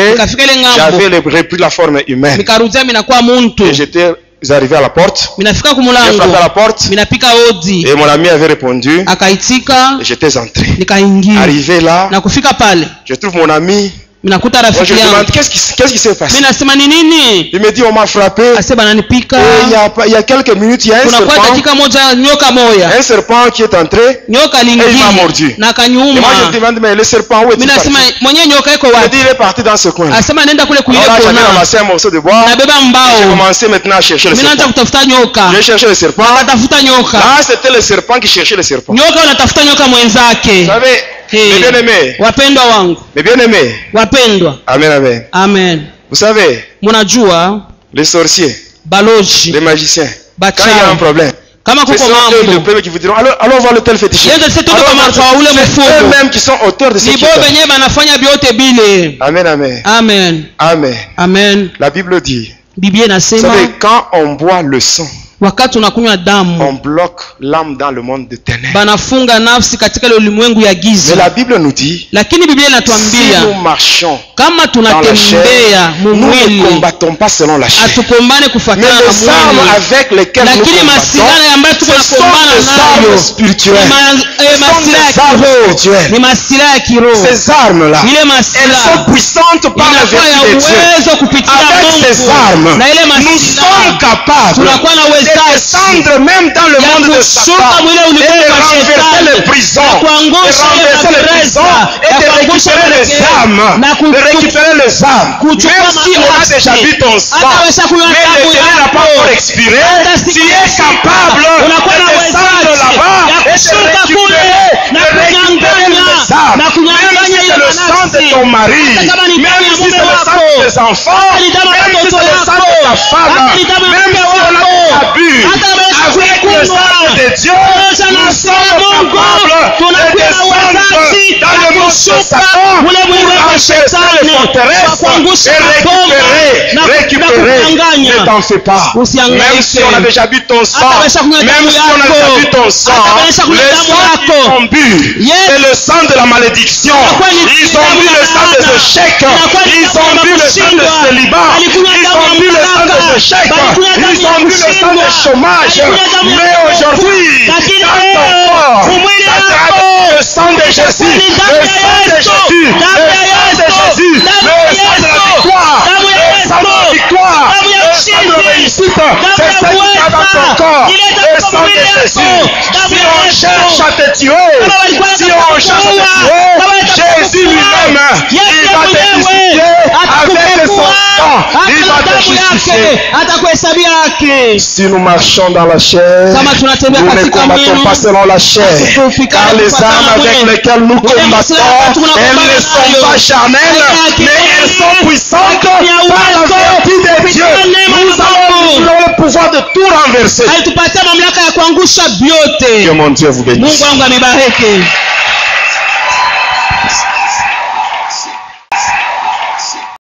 j'avais repris la forme humaine. Et j'étais arrivé à la porte. J'ai frappé à la porte. Et mon ami avait répondu. Et j'étais entré. Arrivé là, je trouve mon ami. Moi, je lui demande qu'est-ce qui s'est passé. Il me dit on m'a frappé. Il y a quelques minutes, il y a un serpent qui est entré et il m'a mordu. Et moi je lui demande mais le serpent où est-il parti? Il dit il est parti dans ce coin. Alors là j'avais ramassé un morceau de bois. J'ai commencé maintenant à chercher le serpent. J'ai cherché le serpent. Là c'était le serpent qui cherchait le serpent. Vous savez, mes bien-aimés. Mes bien-aimés. Amen, amen. Amen. Vous savez, les sorciers, les magiciens, quand il y a un problème, ce sont eux les premiers qui vous diront allons voir le tel fétichiste. C'est eux-mêmes qui sont auteurs de ce qui est. Amen, amen. Amen. Amen. Amen. La Bible dit, Biblia vous inasema savez, quand on boit le sang, wakati unakunywa damu on bloque l'âme dans le monde de ténèbres. banafunga nafsi katika ile ulimwengu ya Mais giza. la Bible nous dit, Lakini Biblia si inatuambia nous marchons kama dans la chair, tunatembea nous ne mumwili combattons pas selon la chair. atukombane Mais kufuatana na les armes mwili, avec lesquelles nous lakini combattons, masilaha ambayo ce sont tunakombana des armes nayo spirituelles. ni masilaha ya Ce sont des armes kiroho, spirituelles. ni masilaha ya kiroho. Ces armes-là, Ile elles masilaha sont puissantes par la inakuwa ya vertu de Dieu. uwezo kupitia Avec ces Mungu, armes, na ile nous sommes masilaha capables tunakuwa na de uwezaji descendre même dans le monde de Satan et de renverser les prisons, de renverser les prisons et de récupérer les âmes, de récupérer les âmes. Même si on a déjà vu ton sang, mais le Seigneur n'a pas encore expiré, tu es capable de descendre là-bas et de récupérer les âmes. Même si c'est le sang de ton mari, même si c'est le sang de tes enfants, même si c'est le sang de ta femme, même si on a des abus, avec le sang de Dieu, nous sommes capables de descendre dans le monde de Satan pour renverser les forteresses et récupérer. Ne t'en fais pas. Même si on a déjà bu ton sang, même si on a déjà bu ton sang, le sang qu'ils ont bu, c'est le sang de la malédiction. Ils ont bu le sang des échecs. Ils ont bu le sang de célibat. Ils ont bu le sang des échecs. Ils ont bu le sang du chômage. Mais aujourd'hui, dans ton corps, ça sera le sang de Jésus. Le sang de Jésus. Le sang de Jésus. Le sang de la victoire. Le sang de la victoire. Le sang de la réussite. C'est ça qui va dans ton corps. Le sang de Jésus. Si on cherche à te tuer, si on cherche à te tuer, Jésus lui-même, il va te justifier avec son sang. Il va te justifier. Si nous marchons dans la chair, nous ne combattons pas selon la chair. Car les armes avec lesquelles nous combattons, elles ne sont pas charnelles, mais elles sont puissantes par la vertu de Dieu. Nous avons le pouvoir de tout renverser. Que mon Dieu vous bénisse.